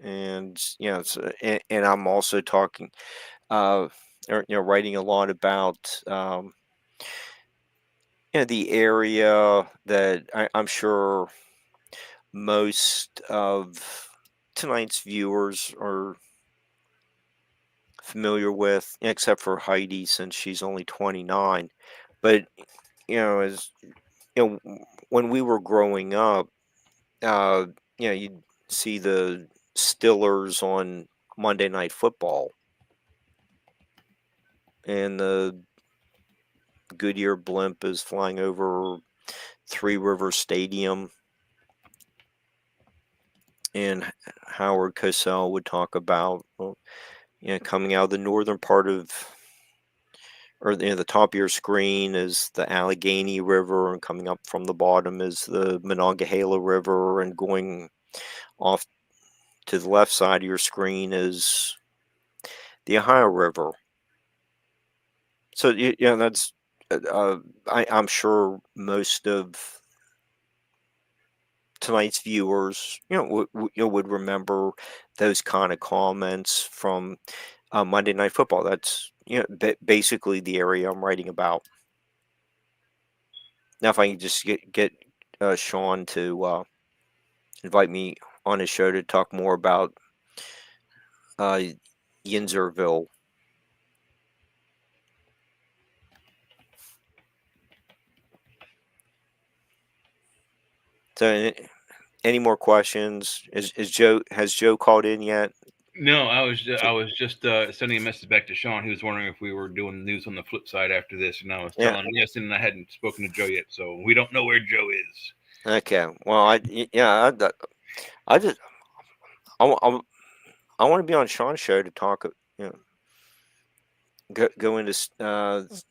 And and I'm also talking or writing a lot about the area that I'm sure most of tonight's viewers are familiar with, except for Heidi, since she's only 29. But as when we were growing up, uh, you'd see the Stillers on Monday Night Football, and the Goodyear blimp is flying over Three River Stadium. And Howard Cosell would talk about, coming out of the northern part of, or the top of your screen is the Allegheny River, and coming up from the bottom is the Monongahela River, and going off to the left side of your screen is the Ohio River. So that's I'm sure most of tonight's viewers would remember those kind of comments from Monday Night Football. That's basically the area I'm writing about. Now, if I can just get Sean to invite me on his show to talk more about Yinzerville. So, any more questions? Has Joe called in yet? No, I was just sending a message back to Sean. He was wondering if we were doing news on the flip side after this, and I was telling him yes, and I hadn't spoken to Joe yet, so we don't know where Joe is. Okay. Well, I just I want to be on Sean's show to talk. Go into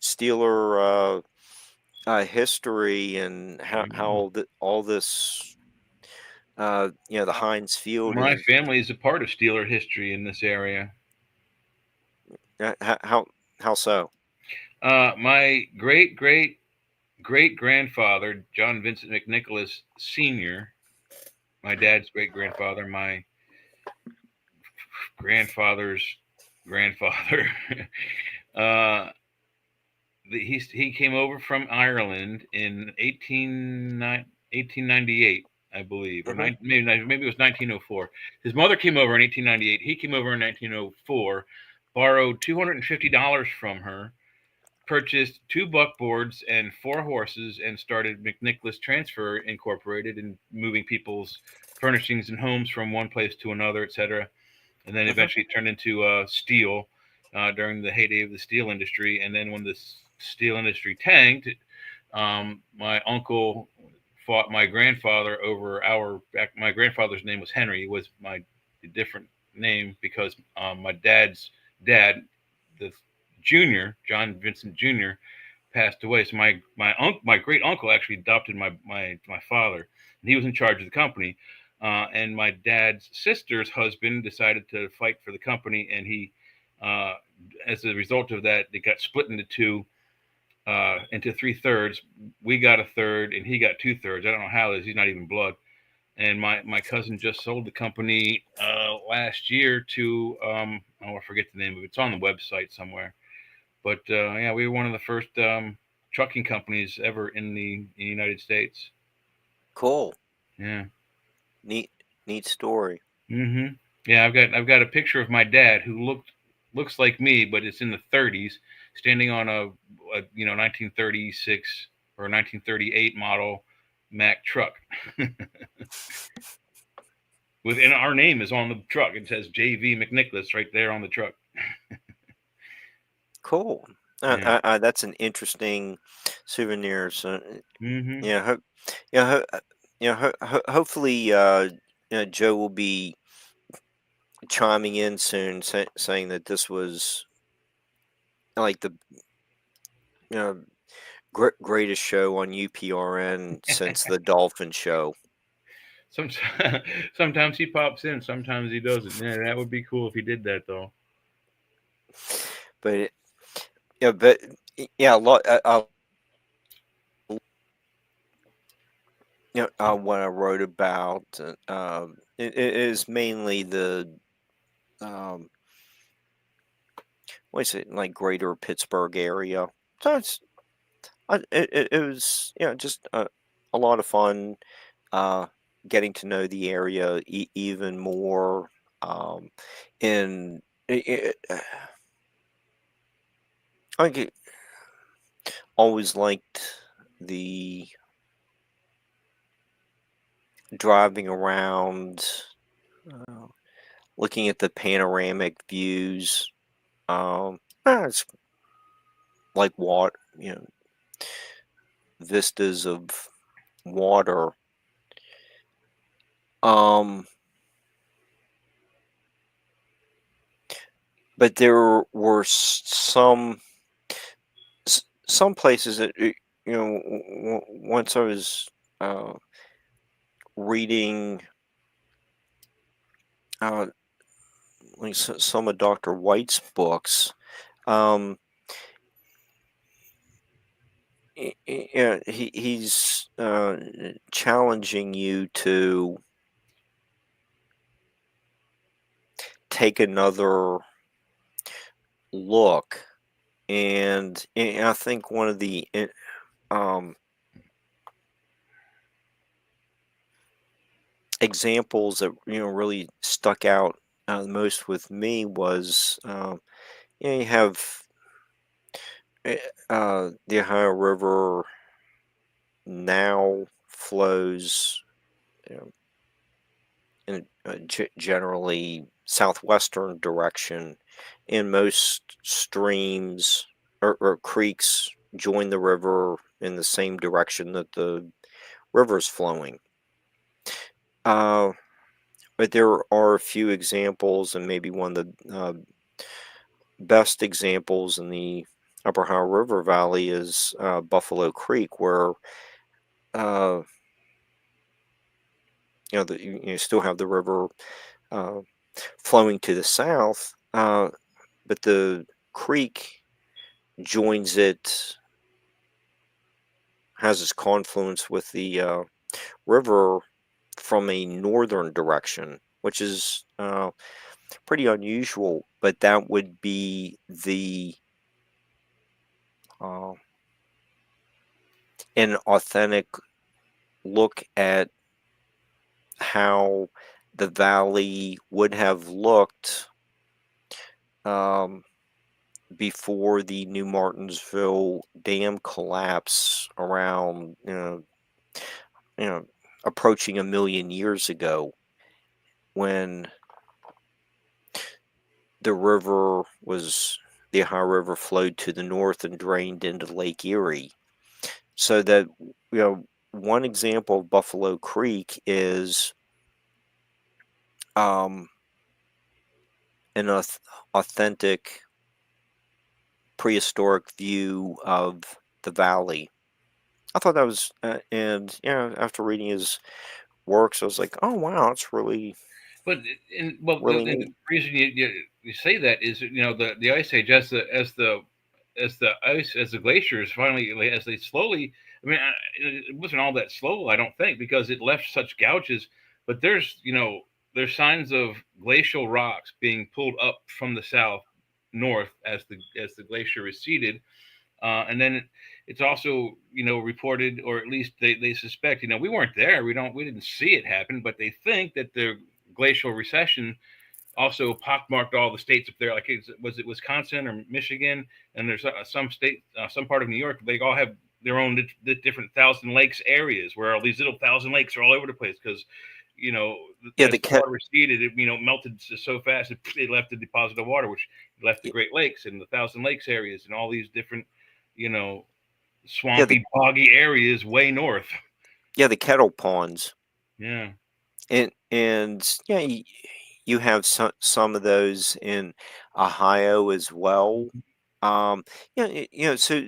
Steeler history and how all this. The Heinz Field. My family is a part of Steeler history in this area. How so? My great grandfather, John Vincent McNicholas Sr., my dad's great grandfather, my grandfather's grandfather. He came over from Ireland in 1898, I believe, or maybe it was 1904. His mother came over in 1898. He came over in 1904, borrowed $250 from her, purchased 2 buckboards and 4 horses, and started McNicholas Transfer Incorporated, and moving people's furnishings and homes from one place to another, etc. And then eventually it turned into steel during the heyday of the steel industry. And then when the steel industry tanked, my uncle fought my grandfather over my grandfather's name was Henry, was my different name because my dad's dad, the junior, John Vincent Jr., passed away. So my great uncle actually adopted my father, and he was in charge of the company. And my dad's sister's husband decided to fight for the company, and he, as a result of that, it got split into 3/3. We got a third, and he got 2/3. I don't know how it is. He's not even blood. And my cousin just sold the company last year to I forget the name of it. It's on the website somewhere. But yeah, we were one of the first trucking companies ever in the United States. Cool. Yeah. Neat story. Mm-hmm. Yeah, I've got a picture of my dad who looks like me, but it's in the 30s, standing on a 1936 or 1938 model Mack truck. Within our name is on the truck. It says JV McNicholas right there on the truck. Cool. Yeah. That's an interesting souvenir. So, Mm-hmm. yeah, hopefully, Joe will be chiming in soon, saying that this was like the greatest show on UPRN since the Dolphin Show. Sometimes he pops in, sometimes he doesn't. Yeah, that would be cool if he did that, though. But yeah, a lot. What I wrote about, it is mainly the what is it, like greater Pittsburgh area. So it was just a lot of fun getting to know the area even more. In I always liked the driving around, uh, looking at the panoramic views. It's like vistas of water. Um, but there were some places that once I was uh, reading uh, like some of Dr. White's books. Um, he's challenging you to take another look, and I think one of the um, examples that really stuck out the most with me was you have the Ohio River now flows in generally southwestern direction, and most streams or creeks join the river in the same direction that the river is flowing. But there are a few examples, and maybe one of the best examples in the Upper Ohio River Valley is Buffalo Creek, where uh, you still have the river uh, flowing to the south, but the creek joins it, has its confluence with the river from a northern direction, which is pretty unusual. But that would be the uh, an authentic look at how the valley would have looked um, before the New Martinsville Dam collapse around you know approaching a million years ago, when the river was the Ohio River flowed to the north and drained into Lake Erie. So that one example of Buffalo Creek is um, an authentic prehistoric view of the valley. I thought that was, and after reading his works, I was like, oh wow, it's really But really the neat. reason you say that is the ice age as the glaciers finally as they slowly. I mean, it wasn't all that slow, I don't think, because it left such gouges. But there's signs of glacial rocks being pulled up from the south north as the glacier receded, and then it's also reported, or at least they suspect. We weren't there. We didn't see it happen, but they think that the glacial recession also pockmarked all the states up there. Like, was it Wisconsin or Michigan? And there's some state, some part of New York. They all have their own the different Thousand Lakes areas where all these little Thousand Lakes are all over the place because Yeah, as the water receded, it melted so fast it left a deposit of water, which left the Great Lakes and the Thousand Lakes areas and all these different swampy, boggy areas way north. Yeah, the kettle ponds. Yeah, and yeah, you have some of those in Ohio as well. Yeah, so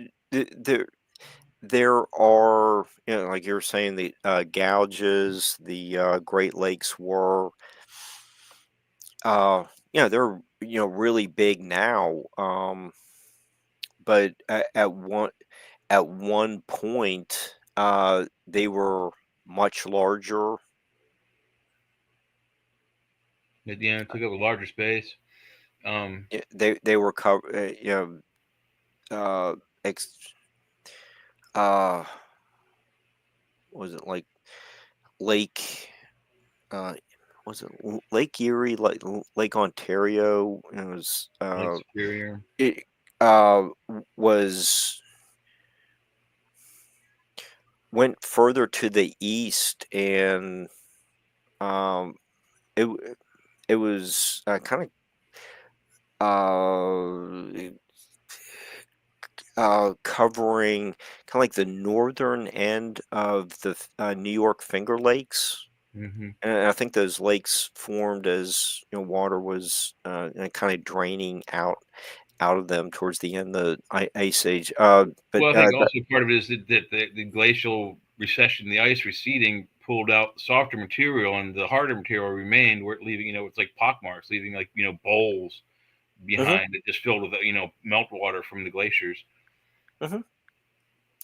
there are, like you were saying, the gouges, the Great Lakes were, they're really big now. But at one point, they were much larger. it took up a larger space. They were covered, uh, ex, uh, was it like Lake? Uh, was it Lake Erie, like Lake Ontario? It was. Lake Superior. It was went further to the east, and um, it it was kind of covering kind of like the northern end of the New York Finger Lakes. Mm-hmm. And I think those lakes formed as water was kind of draining out of them towards the end of the ice age. But Well, I think also part of it is that the glacial recession, the ice receding, pulled out softer material, and the harder material remained, where leaving it's like pockmarks, leaving like bowls behind that just filled with meltwater from the glaciers. Mhm.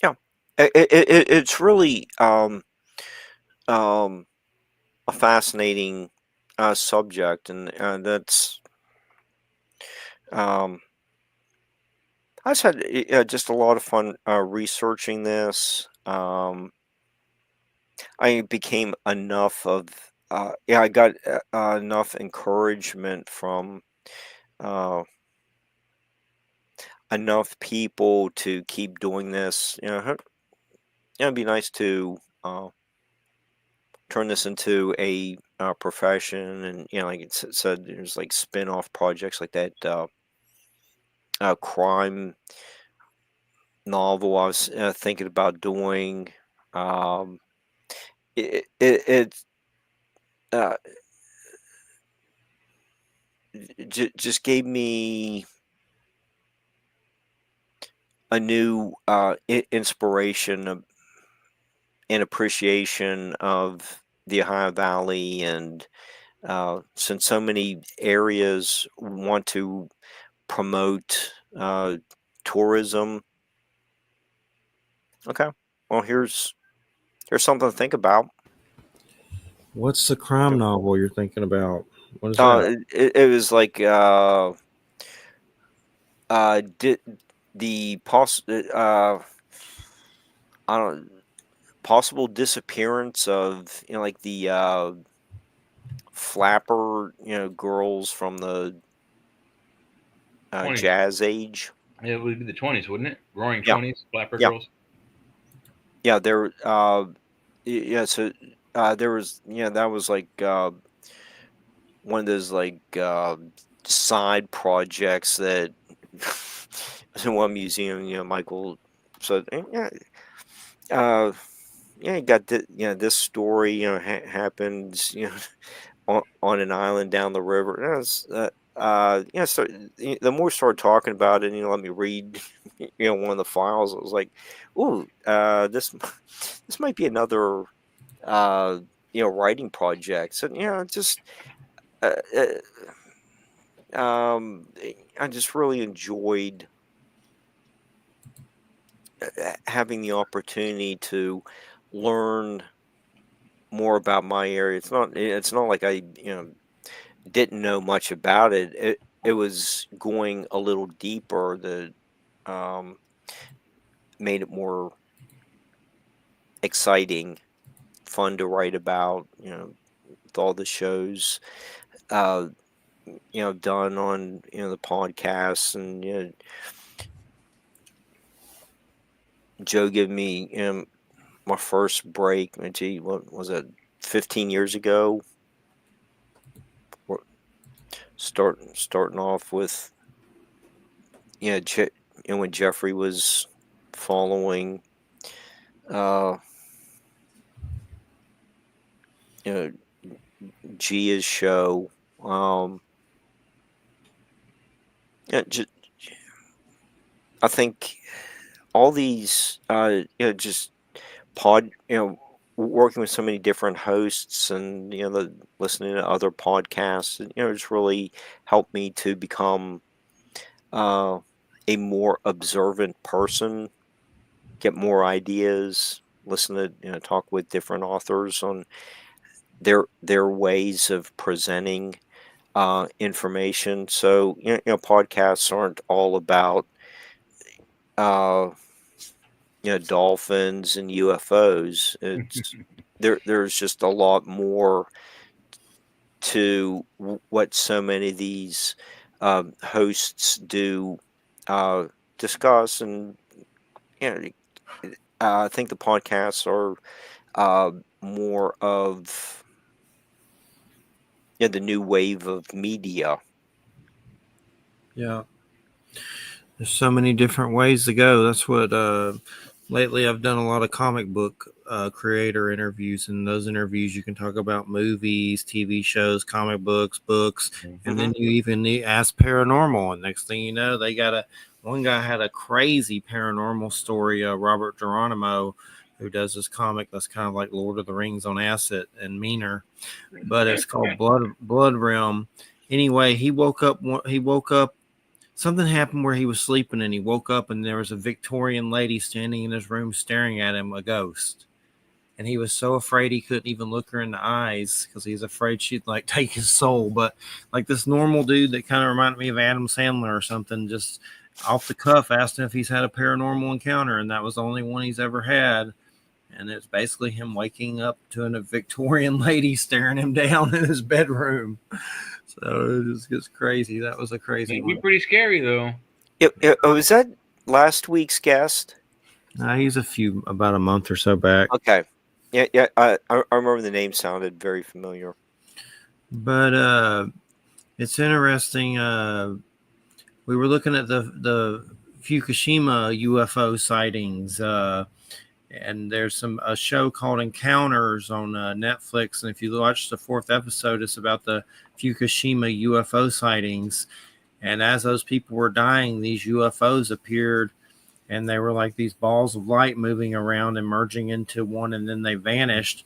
Yeah, it's really a fascinating subject, and that's I just had just a lot of fun researching this. I became enough of I got enough encouragement from uh, enough people to keep doing this. It'd be nice to turn this into a profession, and like it said, there's like spin-off projects like that crime novel I was thinking about doing. Um, it uh, just gave me a new inspiration and appreciation of the Ohio Valley, and since so many areas want to promote tourism. Okay, well here's something to think about. What's the crime novel you're thinking about? What is that? It was like did the I don't possible disappearance of like the flapper girls from the 20s. jazz age. Yeah, it would be the 20s, wouldn't it? Roaring Yeah, 20s, Flapper yeah, Girls. yeah. There, yeah. So there was, that was like one of those like side projects that in one museum, Michael said, yeah, you got this story, happened, on an island down the river. And it was, so the more we started talking about it, let me read, one of the files. It was like, ooh, this might be another, writing project. So, just, uh, I just really enjoyed having the opportunity to learn more about my area. It's not like I, didn't know much about it. It was going a little deeper that um, made it more exciting, fun to write about. With all the shows, uh, done on the podcasts, and Joe gave me my first break. Gee, what was it? 15 years ago. Starting off with when Jeffrey was following you know Gia's show. Yeah, I think all these just working with so many different hosts and listening to other podcasts, and it's really helped me to become a more observant person, get more ideas, listen to talk with different authors on their ways of presenting information. So podcasts aren't all about uh, dolphins and UFOs. It's there's just a lot more to what so many of these hosts do discuss, and you know, I think the podcasts are more of the new wave of media. Yeah. There's so many different ways to go. That's what lately I've done a lot of comic book creator interviews. In those interviews, you can talk about movies, TV shows, comic books, and then you even ask paranormal. And next thing you know, they got one guy had a crazy paranormal story. Robert Geronimo, who does this comic that's kind of like Lord of the Rings on acid and meaner, but it's called Blood Realm. Anyway, he woke up. Something happened where he was sleeping and he woke up and there was a Victorian lady standing in his room staring at him, a ghost. And he was so afraid he couldn't even look her in the eyes because he's afraid she'd like take his soul. But like this normal dude that kind of reminded me of Adam Sandler or something, just off the cuff asked him if he's had a paranormal encounter, and that was the only one he's ever had. And it's basically him waking up to a Victorian lady staring him down in his bedroom. So it just gets crazy. That was a crazy one. Pretty scary though. Was that last week's guest? He's about a month or so back. Okay. Yeah. I remember the name sounded very familiar. But it's interesting. We were looking at the Fukushima UFO sightings. And there's a show called Encounters on Netflix. And if you watch the 4th episode, it's about the Fukushima UFO sightings. And as those people were dying, these UFOs appeared, and they were like these balls of light moving around and merging into one, and then they vanished.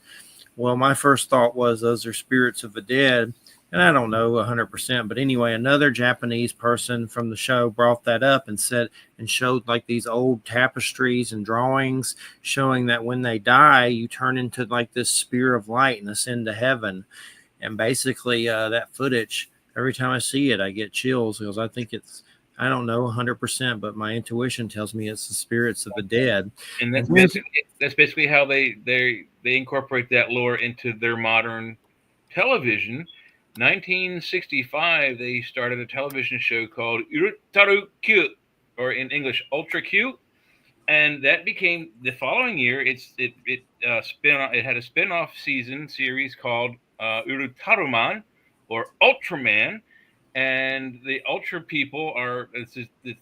Well, my first thought was those are spirits of the dead. And I don't know 100%, but anyway, another Japanese person from the show brought that up and said and showed like these old tapestries and drawings showing that when they die, you turn into like this spear of light and ascend to heaven. And basically, that footage, every time I see it, I get chills because I think I don't know 100%, but my intuition tells me it's the spirits of the dead. And that's basically how they incorporate that lore into their modern television. 1965, they started a television show called Urutaru Q, or in English, Ultra Q, and that became the following year. It had a spin-off series called Urutaruman, or Ultraman, and the Ultra people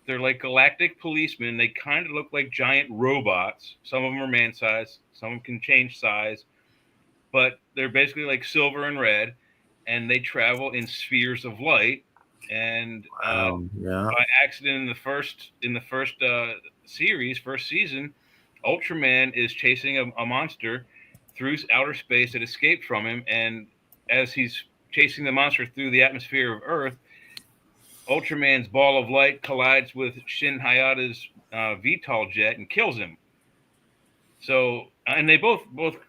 they're like galactic policemen. They kind of look like giant robots. Some of them are man-sized, some of them can change size, but they're basically like silver and red. And they travel in spheres of light. And by accident, in the first season, Ultraman is chasing a monster through outer space that escaped from him. And as he's chasing the monster through the atmosphere of Earth, Ultraman's ball of light collides with Shin Hayata's VTOL jet and kills him. So, and they both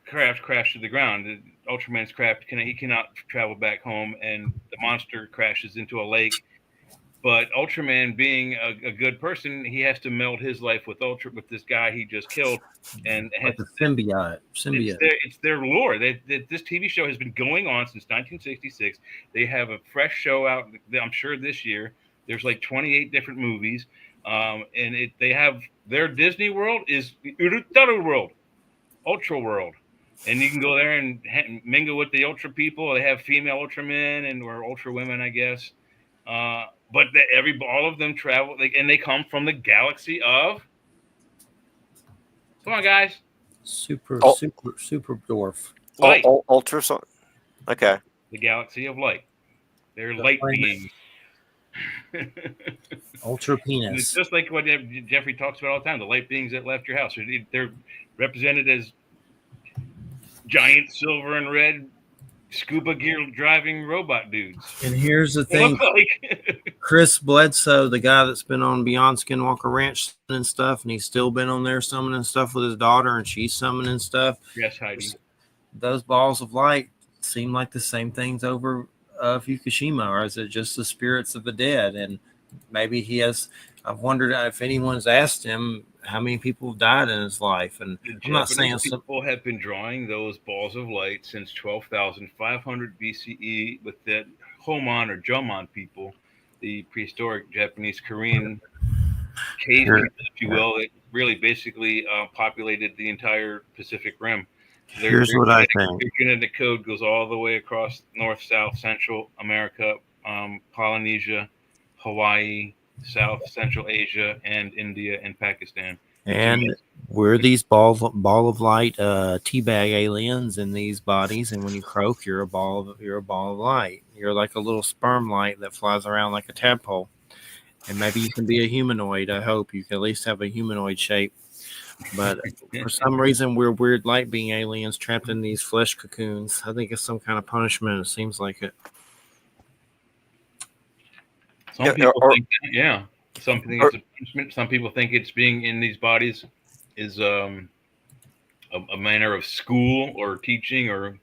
crash to the ground. Ultraman's craft he cannot travel back home, and the monster crashes into a lake. But Ultraman, being a good person, he has to meld his life with this guy he just killed, and like a symbiote. It's their lore. This TV show has been going on since 1966. They have a fresh show out, I'm sure, this year. There's like 28 different movies, and they have their Disney World is World, Ultra World, and you can go there and mingle with the Ultra people. They have female Ultramen and or Ultra women, I guess. But all of them travel, and they come from the galaxy of. Come on, guys! Super dwarf. Light. Ultra. Okay. The galaxy of light. They're The light planet. beings. Ultra And penis. it's just like what Jeffrey talks about all the time, the light beings that left your house. They're represented as giant silver and red scuba gear driving robot dudes. And here's the They thing. look like Chris Bledsoe, the guy that's been on Beyond Skinwalker Ranch and stuff, and he's still been on there summoning stuff with his daughter, and she's summoning stuff. Yes, Heidi. Those balls of light seem like the same things over Fukushima, or is it just the spirits of the dead? And maybe he has. I've wondered if anyone's asked him how many people have died in his life. And I'm not saying people have been drawing those balls of light since 12,500 BCE with the Homon or Jomon people, the prehistoric Japanese Korean cave people, if you will, that really basically populated the entire Pacific Rim. Here's what I think. Their genetic code goes all the way across North, South, Central America, Polynesia, Hawaii, South, Central Asia, and India and Pakistan. And we're these ball of light teabag aliens in these bodies, and when you croak, you're a ball of light. You're like a little sperm light that flies around like a tadpole. And maybe you can be a humanoid. I hope you can at least have a humanoid shape. But for some reason, we're weird light being aliens trapped in these flesh cocoons. I think it's some kind of punishment. It seems like it. Some people think that, yeah. Some think it's a punishment. Some people think it's being in these bodies is a manner of school or teaching or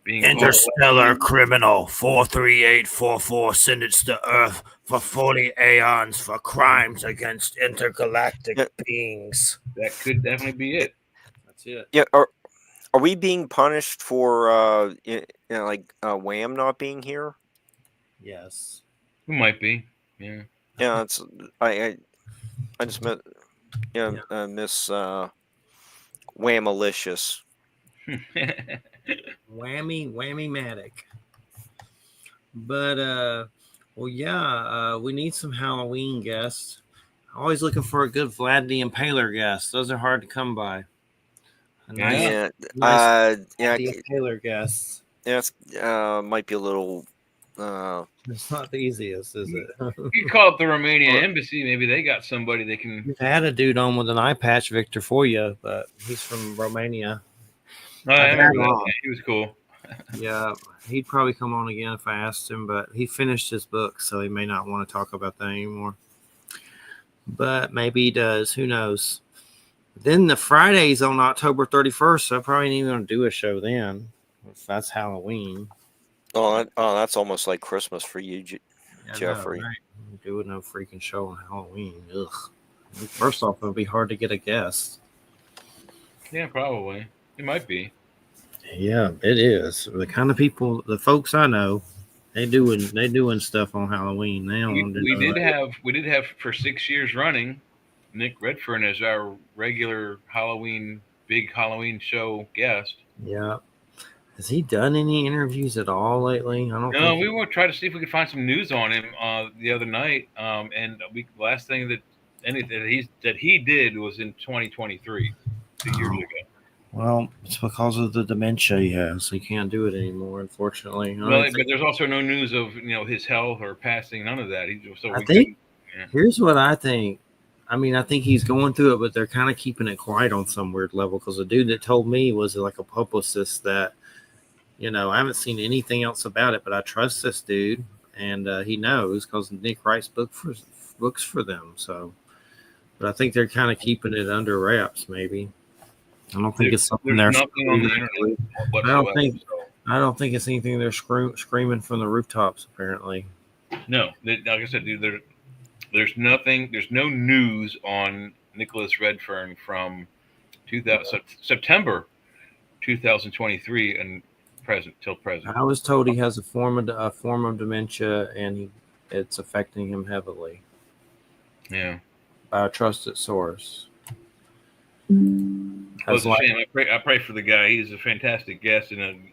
being interstellar criminal 43844 sentenced to Earth for 40 aeons for crimes against intergalactic beings. That could definitely be it. That's it. Yeah. Are we being punished for Wham not being here? Yes. It might be. Yeah. Yeah. It's I just met Miss Whamalicious. Whammy-matic. But we need some Halloween guests. Always looking for a good Vlad the Impaler guest. Those are hard to come by. Impaler guests. Yeah, it's might be a little. It's not the easiest, is it? You call up the Romanian embassy. Maybe they got somebody they can. We've had a dude on with an eye patch, Victor Foya, but he's from Romania. I remember that. He was cool. Yeah, he'd probably come on again if I asked him, but he finished his book, so he may not want to talk about that anymore. But maybe he does. Who knows? Then the Friday's on October 31st, so I probably ain't even going to do a show then, if that's Halloween. Oh, that's almost like Christmas for you, Jeffrey. No, right? I'm doing no freaking show on Halloween. Ugh. First off, it'll be hard to get a guest. Yeah, probably. It might be. Yeah, it is. The kind of people, the folks I know, they doing stuff on Halloween. We did have for 6 years running, Nick Redfern as our regular big Halloween show guest. Yeah. Has he done any interviews at all lately? I don't know. We will try to see if we could find some news on him the other night. And the last thing that he did was in 2023, 2 years ago. Well, it's because of the dementia he has. He can't do it anymore, unfortunately. But there's also no news of his health or passing. None of that. Here's what I think. I mean, I think he's going through it, but they're kind of keeping it quiet on some weird level. Because the dude that told me was like a publicist that, I haven't seen anything else about it, but I trust this dude, and he knows because Nick writes books for them. So, but I think they're kind of keeping it under wraps, maybe. I don't think it's something they're nothing on the internet whatsoever. I don't think it's anything they're screaming from the rooftops. Apparently, no. Like I said, dude, there's nothing. There's no news on Nicholas Redfern from September 2023 and till present. I was told he has a form of dementia, and it's affecting him heavily Yeah. by a trusted source. Well, it's a shame. I pray for the guy. He's a fantastic guest and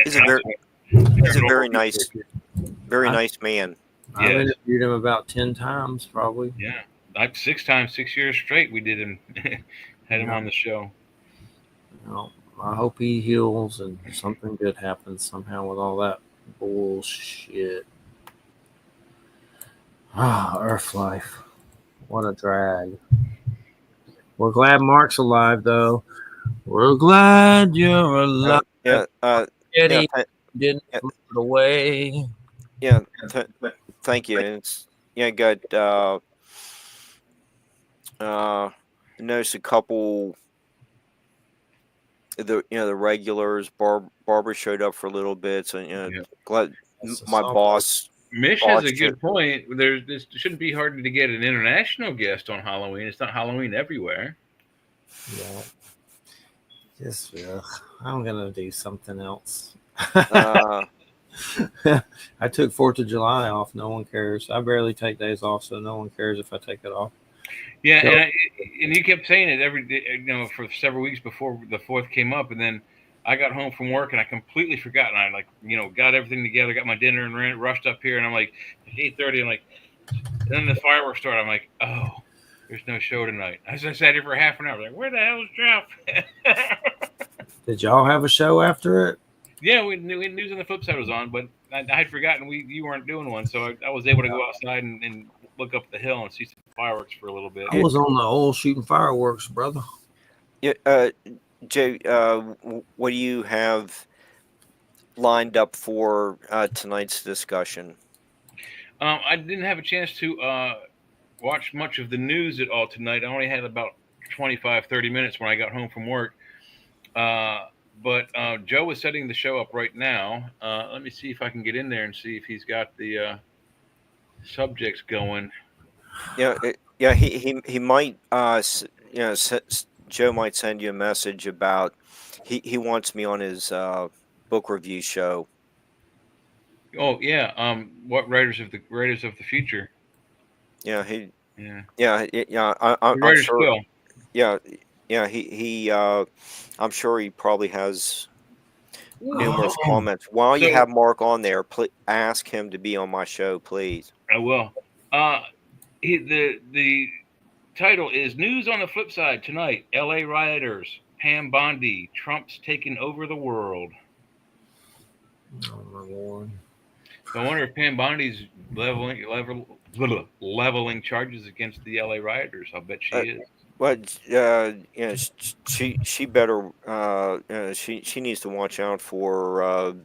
He's a very very nice man. I've interviewed him about 10 times, probably. Yeah, like 6 times, 6 years straight. We did him, had him on the show. Well, I hope he heals and something good happens somehow with all that bullshit. Earth life. What a drag. We're glad Mark's alive, though. We're glad you're alive. Eddy didn't float away. Yeah, thank you. It's got noticed a couple. The regulars. Barbara showed up for a little bit, so glad my boss. Mish has a good point. This shouldn't be hard to get an international guest on Halloween. It's not Halloween everywhere. Yeah. Just, I'm gonna do something else. I took 4th of July off. No one cares. I barely take days off, so no one cares if I take it off. Yeah, and you kept saying it every day, for several weeks before the 4th came up, and then I got home from work and I completely forgot. And I got everything together, got my dinner, and rushed up here. And I'm like 8:30. I'm like, and then the fireworks started. I'm like, oh, there's no show tonight. I sat here for half an hour. Like, where the hell is Jeff? Did y'all have a show after it? Yeah, we News on the Flip Side was on, but I had forgotten you weren't doing one, so I was able to go outside and look up the hill and see some fireworks for a little bit. I was on the old shooting fireworks, brother. Yeah, Jay, what do you have lined up for tonight's discussion? I didn't have a chance to watch much of the news at all tonight. I only had about 25, 30 minutes when I got home from work. But Joe is setting the show up right now. Let me see if I can get in there and see if he's got the subjects going. Yeah. He might. Joe might send you a message about he wants me on his book review show. Oh yeah. What Raiders of the Future? Yeah. I'm sure. Quill. Yeah. He. I'm sure he probably has numerous comments. While you have Mark on there, please ask him to be on my show, please. I will. The title is News on the Flip Side tonight. L.A. rioters, Pam Bondi, Trump's taking over the world. Oh my Lord! I wonder if Pam Bondi's leveling charges against the L.A. rioters. I'll bet she is. Well, she better. She needs to watch out for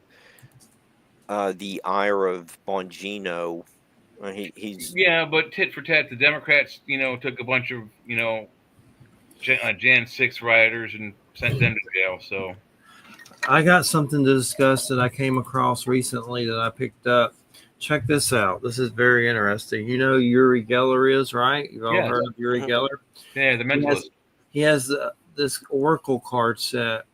the ire of Bongino. He's but tit for tat, the Democrats, took a bunch of Jan 6 rioters and sent them to jail. So I got something to discuss that I came across recently that I picked up. Check this out. This is very interesting. You know who Uri Geller is, right? You've all heard of Uri Geller? Yeah, the mentalist. He has this Oracle card set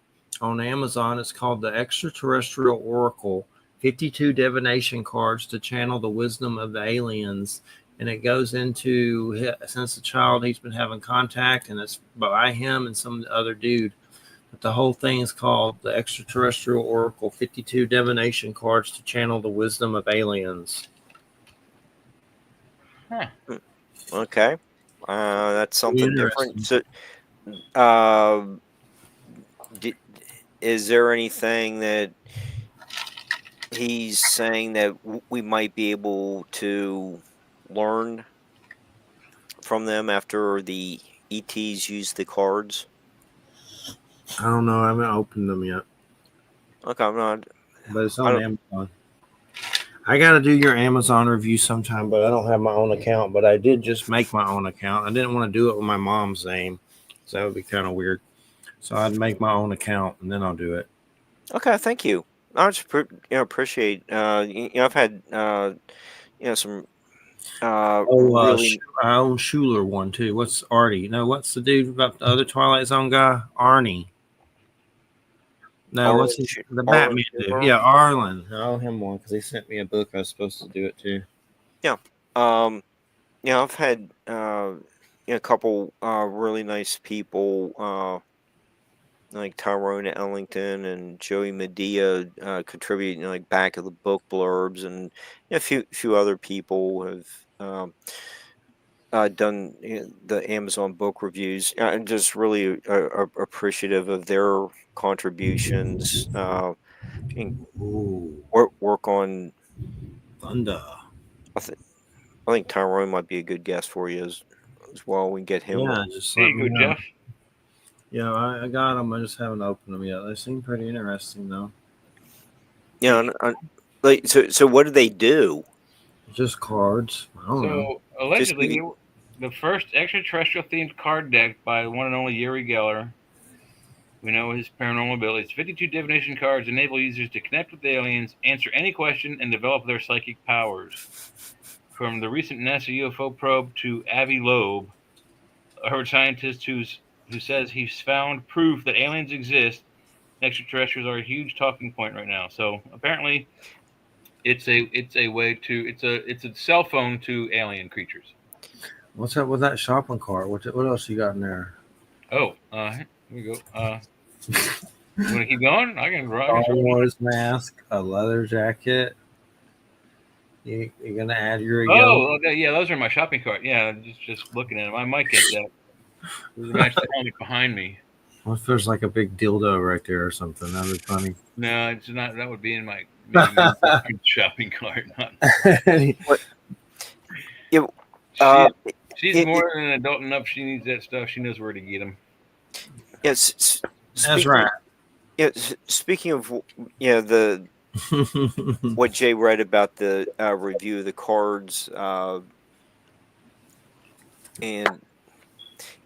on Amazon. It's called the Extraterrestrial Oracle. 52 divination cards to channel the wisdom of the aliens. And it goes into, since a child, he's been having contact, and it's by him and some other dude. But the whole thing is called the Extraterrestrial Oracle, 52 divination cards to channel the wisdom of aliens. Huh. Okay. That's something different. So, is there anything that he's saying that we might be able to learn from them after the ETs use the cards? I don't know. I haven't opened them yet. Okay, I'm not. But it's on Amazon. I got to do your Amazon review sometime, but I don't have my own account. But I did just make my own account. I didn't want to do it with my mom's name, so that would be kind of weird. So I'd make my own account, and then I'll do it. Okay, thank you. I just appreciate. I've had some. Really... I own Schuler one too. What's Artie? No, what's the dude about the other Twilight Zone guy? Arnie. No, the Batman dude? Yeah, Arlen. I owe him one because he sent me a book I was supposed to do it too. Yeah. I've had a couple really nice people like Tyrone Ellington and Joey Medea contribute, like back of the book blurbs, and a few other people have done the Amazon book reviews. I'm just really appreciative of their contributions. And Ooh, work on. thunder. I, th- I think Tyrone might be a good guest for you as well. We can get him. Yeah, just There let you me go, know. Jeff. Yeah, I got them. I just haven't opened them yet. They seem pretty interesting, though. Yeah, like so. What do they do? Just cards. I don't know. So Just allegedly, the first extraterrestrial themed card deck by the one and only Yuri Geller. We know his paranormal abilities. 52 divination cards enable users to connect with aliens, answer any question, and develop their psychic powers. From the recent NASA UFO probe to Avi Loeb, a Harvard scientist who says he's found proof that aliens exist. Extraterrestrials are a huge talking point right now. So apparently, it's a way to it's a cell phone to alien creatures. What's up with that shopping cart? What else you got in there? Oh, here we go. You want to keep going? I can. Star Wars mask, a leather jacket. You're gonna add your yellow. Oh, okay, yeah, those are my shopping cart. Yeah, just looking at them. I might get that. There's a match the helmet behind me. What if there's like a big dildo right there or something? That'd be funny. No, it's not. That would be in my maybe my shopping cart. Not. what? Yeah, She's more than an adult enough. She needs that stuff. She knows where to get them. Yes. That's right. Yeah. Speaking of the what Jay read about the review of the cards and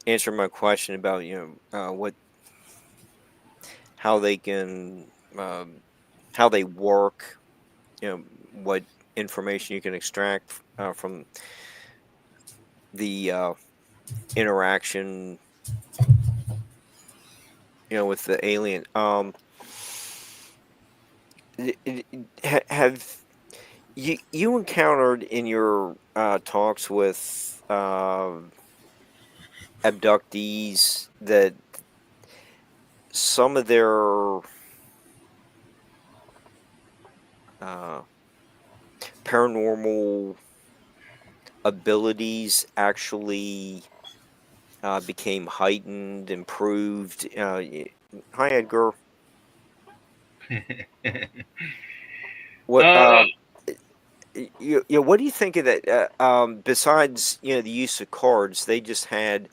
answer my question about how they can how they work, what information you can extract from the interaction with the alien. Have you encountered in your talks with abductees that some of their paranormal abilities actually became heightened, improved? Hi, Edgar. What what do you think of that? Besides the use of cards, they just had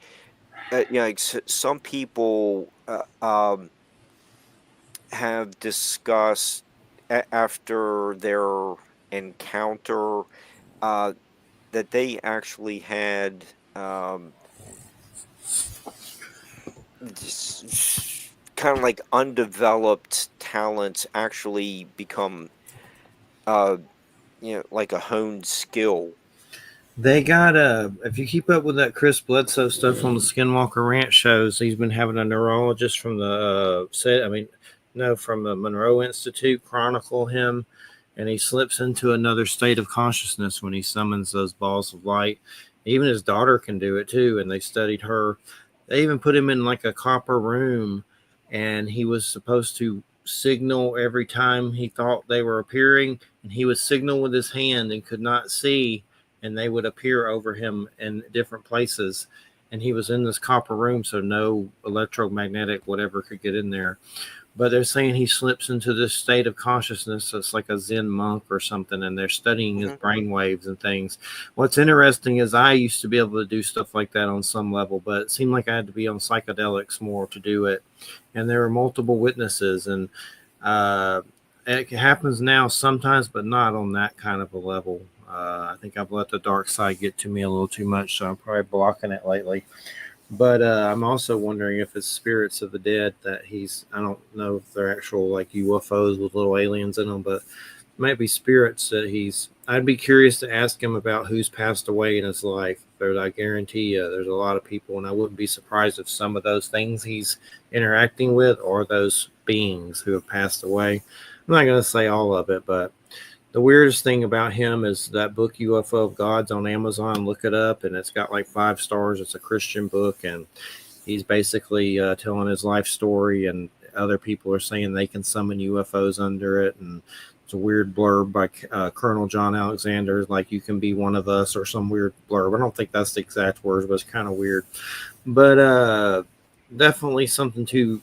like some people have discussed after their encounter that they actually had kind of like undeveloped talents actually become like a honed skill. They got if you keep up with that Chris Bledsoe stuff on the Skinwalker Ranch shows, he's been having a neurologist from the from the Monroe Institute chronicle him, and he slips into another state of consciousness when he summons those balls of light. Even his daughter can do it too, and they studied her. They even put him in like a copper room, and he was supposed to signal every time he thought they were appearing, and he would signal with his hand and could not see, and they would appear over him in different places. And he was in this copper room, so no electromagnetic whatever could get in there. But they're saying he slips into this state of consciousness. So it's like a Zen monk or something, and they're studying his brain waves and things. What's interesting is I used to be able to do stuff like that on some level, but it seemed like I had to be on psychedelics more to do it. And there were multiple witnesses, and it happens now sometimes, but not on that kind of a level. I think I've let the dark side get to me a little too much, so I'm probably blocking it lately. But I'm also wondering if it's spirits of the dead that I don't know if they're actual like UFOs with little aliens in them, but it might be spirits that I'd be curious to ask him about who's passed away in his life. I guarantee you there's a lot of people, and I wouldn't be surprised if some of those things he's interacting with are those beings who have passed away. I'm not going to say all of it, but The weirdest thing about him is that book UFO of Gods on Amazon. Look it up, and it's got like 5 stars. It's a Christian book, and he's basically telling his life story, and other people are saying they can summon UFOs under it. And it's a weird blurb by Colonel John Alexander, like you can be one of us, or some weird blurb. I don't think that's the exact words, but it's kind of weird. But definitely something to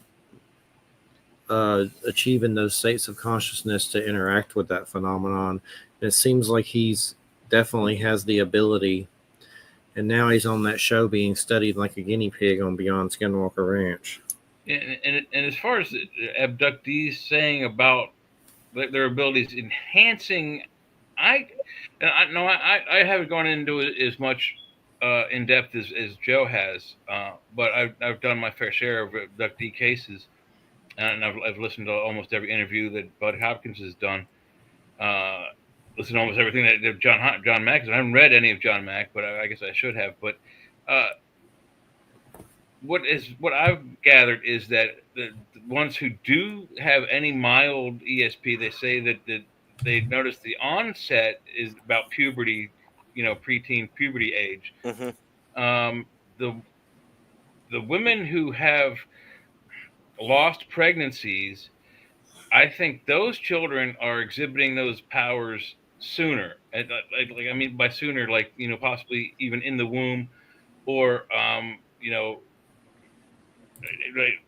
achieving those states of consciousness to interact with that phenomenon. And it seems like he's definitely has the ability. And now he's on that show being studied like a guinea pig on Beyond Skinwalker Ranch. And as far as abductees saying about their abilities enhancing, I haven't gone into it as much in depth as Joe has, but I've done my fair share of abductee cases, and I've listened to almost every interview that Bud Hopkins has done. Listened to almost everything that John Mack. I haven't read any of John Mack, but I guess I should have. But what I've gathered is that the ones who do have any mild ESP, they say that they notice the onset is about puberty, preteen puberty age. Mm-hmm. The women who have lost pregnancies, I think those children are exhibiting those powers sooner. And I mean by sooner, like possibly even in the womb, or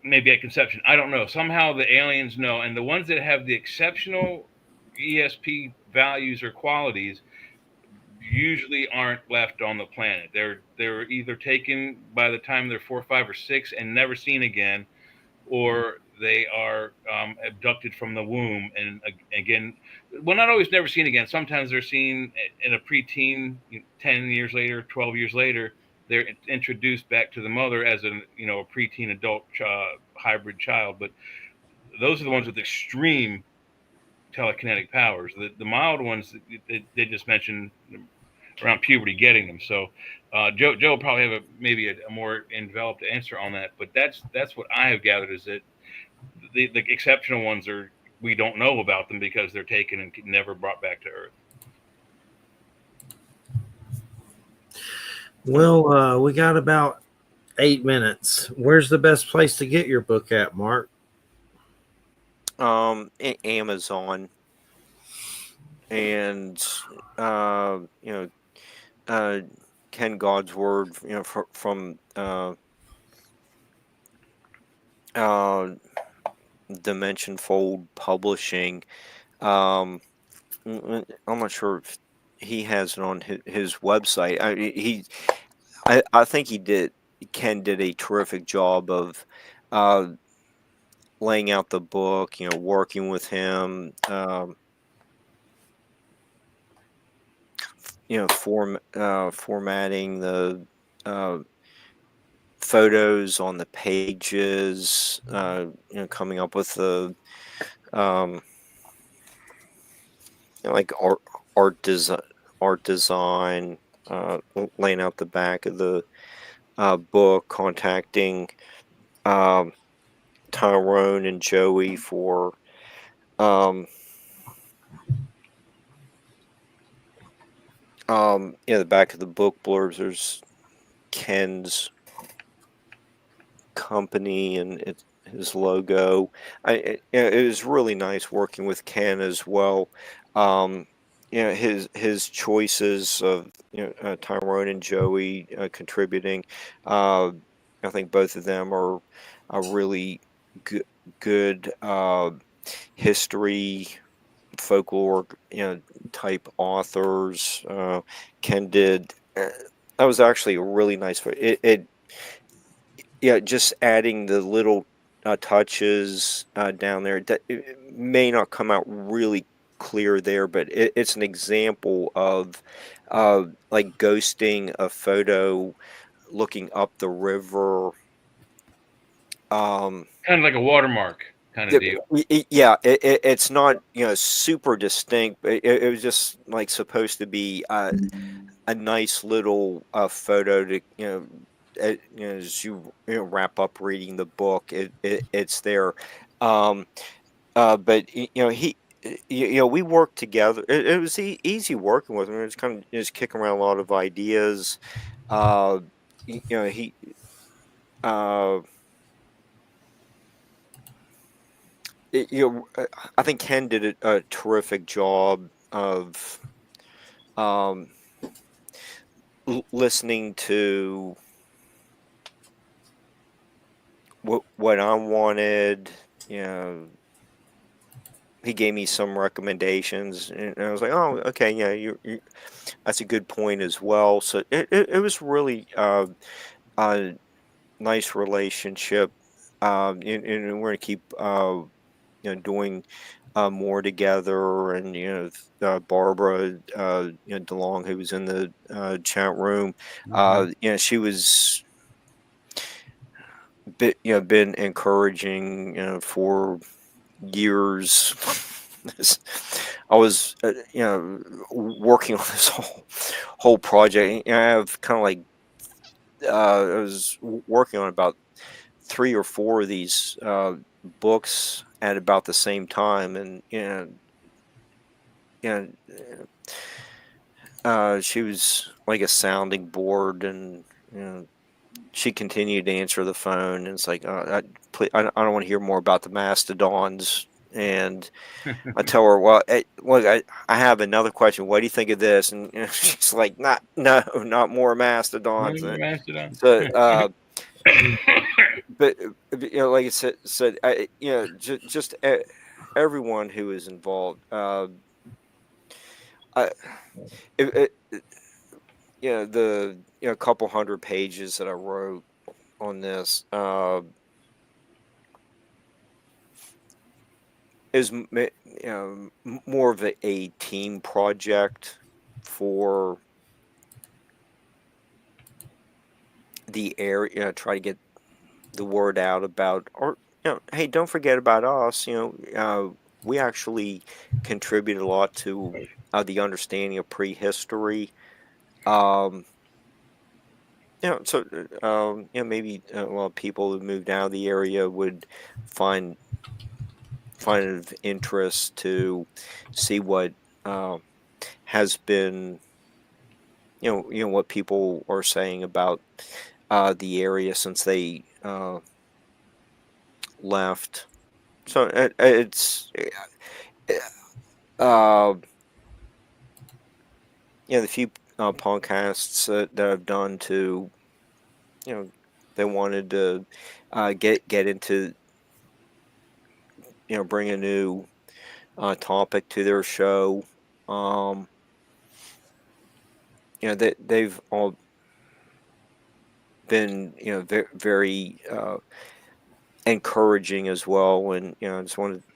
maybe at conception. I don't know. Somehow the aliens know, and the ones that have the exceptional ESP values or qualities usually aren't left on the planet. They're either taken by the time they're 4, 5, or 6 and never seen again, or they are abducted from the womb. And again, well, not always never seen again. Sometimes they're seen in a preteen, 10 years later, 12 years later. They're introduced back to the mother as a preteen adult hybrid child. But those are the ones with extreme telekinetic powers. The mild ones, they just mentioned around puberty getting them. So Joe probably have maybe a more enveloped answer on that. But that's what I have gathered, is that the exceptional ones we don't know about them because they're taken and never brought back to Earth. Well, we got about 8 minutes. Where's the best place to get your book at, Mark? Amazon, and Ken God's Word, from Dimension Fold Publishing. I'm not sure if he has it on his website. I think Ken did a terrific job of laying out the book, working with him, formatting the photos on the pages, coming up with the like art design, laying out the back of the book, contacting Tyrone and Joey for the back of the book blurbs. There's Ken's company and his logo. It was really nice working with Ken as well. His choices of Tyrone and Joey contributing. I think both of them are really good history, folklore type authors. Ken did. That was actually a really nice. Just adding the little touches down there that it may not come out really clear there, but it's an example of like ghosting a photo, looking up the river. Kind of like a watermark kind of deal. It's not super distinct, but it was just like supposed to be a nice little photo to as you wrap up reading the book, it's there. But we worked together. It was easy working with him. It was kind of just kicking around a lot of ideas. Uh, he uh, I think Ken did a terrific job of um, listening to what I wanted. You know, he gave me some recommendations, and I was like, "Oh, okay, yeah, that's a good point as well." So it was really a nice relationship, and we're gonna keep doing more together. And Barbara, DeLong, who was in the chat room, she was been encouraging for years. I was working on this whole project. I have kind of like I was working on about 3 or 4 of these books at about the same time, and you she was like a sounding board, and she continued to answer the phone, and it's like, I don't want to hear more about the mastodons. And I tell her, well, look, I have another question. What do you think of this? And she's like, not more mastodons. Mastodon. So, but like I said, just everyone who is involved. I, it, the couple hundred pages that I wrote on this is more of a team project for the area. Try to get the word out about, or hey, don't forget about us. We actually contribute a lot to the understanding of prehistory. Um, maybe a lot of people who moved out of the area would find it of interest to see what has been, what people are saying about the area since they left. So it's uh, the few podcasts that I've done to, they wanted to get into, bring a new topic to their show. They've all been, very, very encouraging as well. And I just want to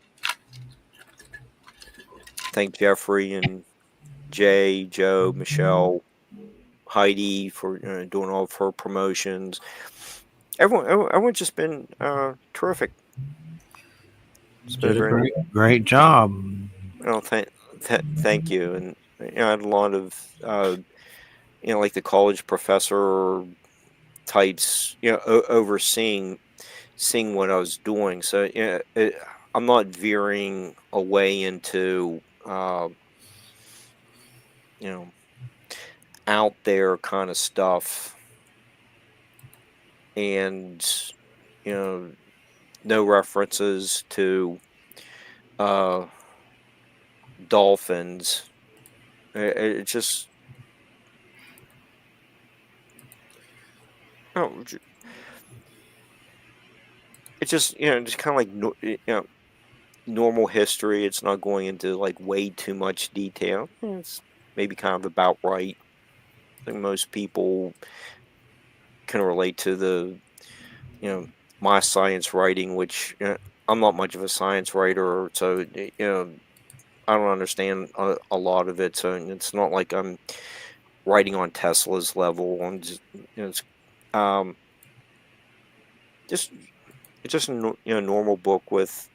thank Jeffrey and Jay, Joe, Michelle, Heidi for doing all of her promotions. Everyone's just been terrific. It's been Did a very great job. well. Thank you. And I had a lot of like the college professor types, overseeing seeing what I was doing. So I'm not veering away into out there kind of stuff, and no references to dolphins. It just oh, it's just just kind of like normal history. It's not going into like way too much detail. It's maybe kind of about right. I think most people can relate to the my science writing, which I'm not much of a science writer, so I don't understand a lot of it. So it's not like I'm writing on Tesla's level. I'm just it's um just it's just a normal book with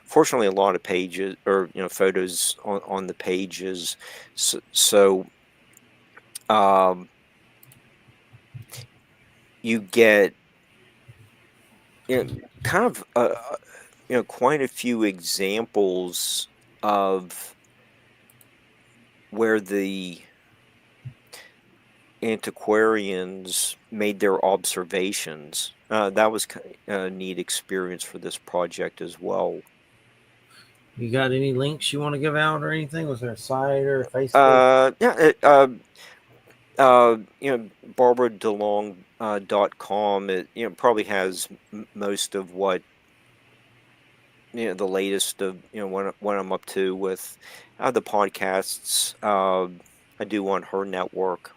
fortunately a lot of pages, or photos on the pages. So um you get kind of quite a few examples of where the antiquarians made their observations. That was a neat experience for this project as well. You got any links you want to give out or anything? Was there a site or Facebook? BarbaraDeLong.com, it probably has most of what, the latest of, what I'm up to with the podcasts I do on her network.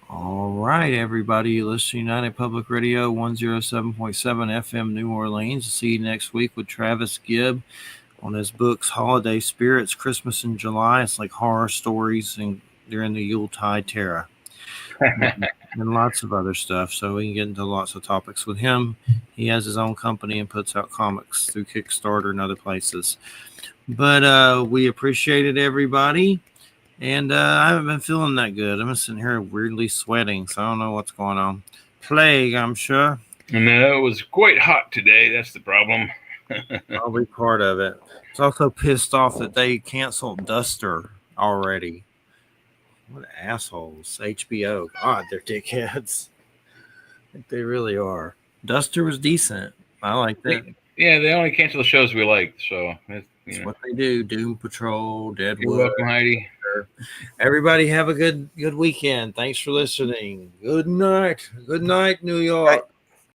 All right, everybody. You listen to United Public Radio 107.7 FM New Orleans. See you next week with Travis Gibb on his books Holiday Spirits, Christmas in July. It's like horror stories and during the Yuletide Terror. And lots of other stuff. So we can get into lots of topics with him. He has his own company and puts out comics through Kickstarter and other places. But we appreciate it, everybody. And I haven't been feeling that good. I'm sitting here weirdly sweating, so I don't know what's going on. Plague, I'm sure. No, it was quite hot today. That's the problem. I'll be part of it. It's also pissed off that they canceled Duster already. What assholes. HBO. God, they're dickheads. I think they really are. Duster was decent. I like that. Yeah, they only cancel the shows we liked, so that's what they do. Doom Patrol, Deadwood. You're welcome, Heidi. Everybody have a good weekend. Thanks for listening. Good night. Good night, New York.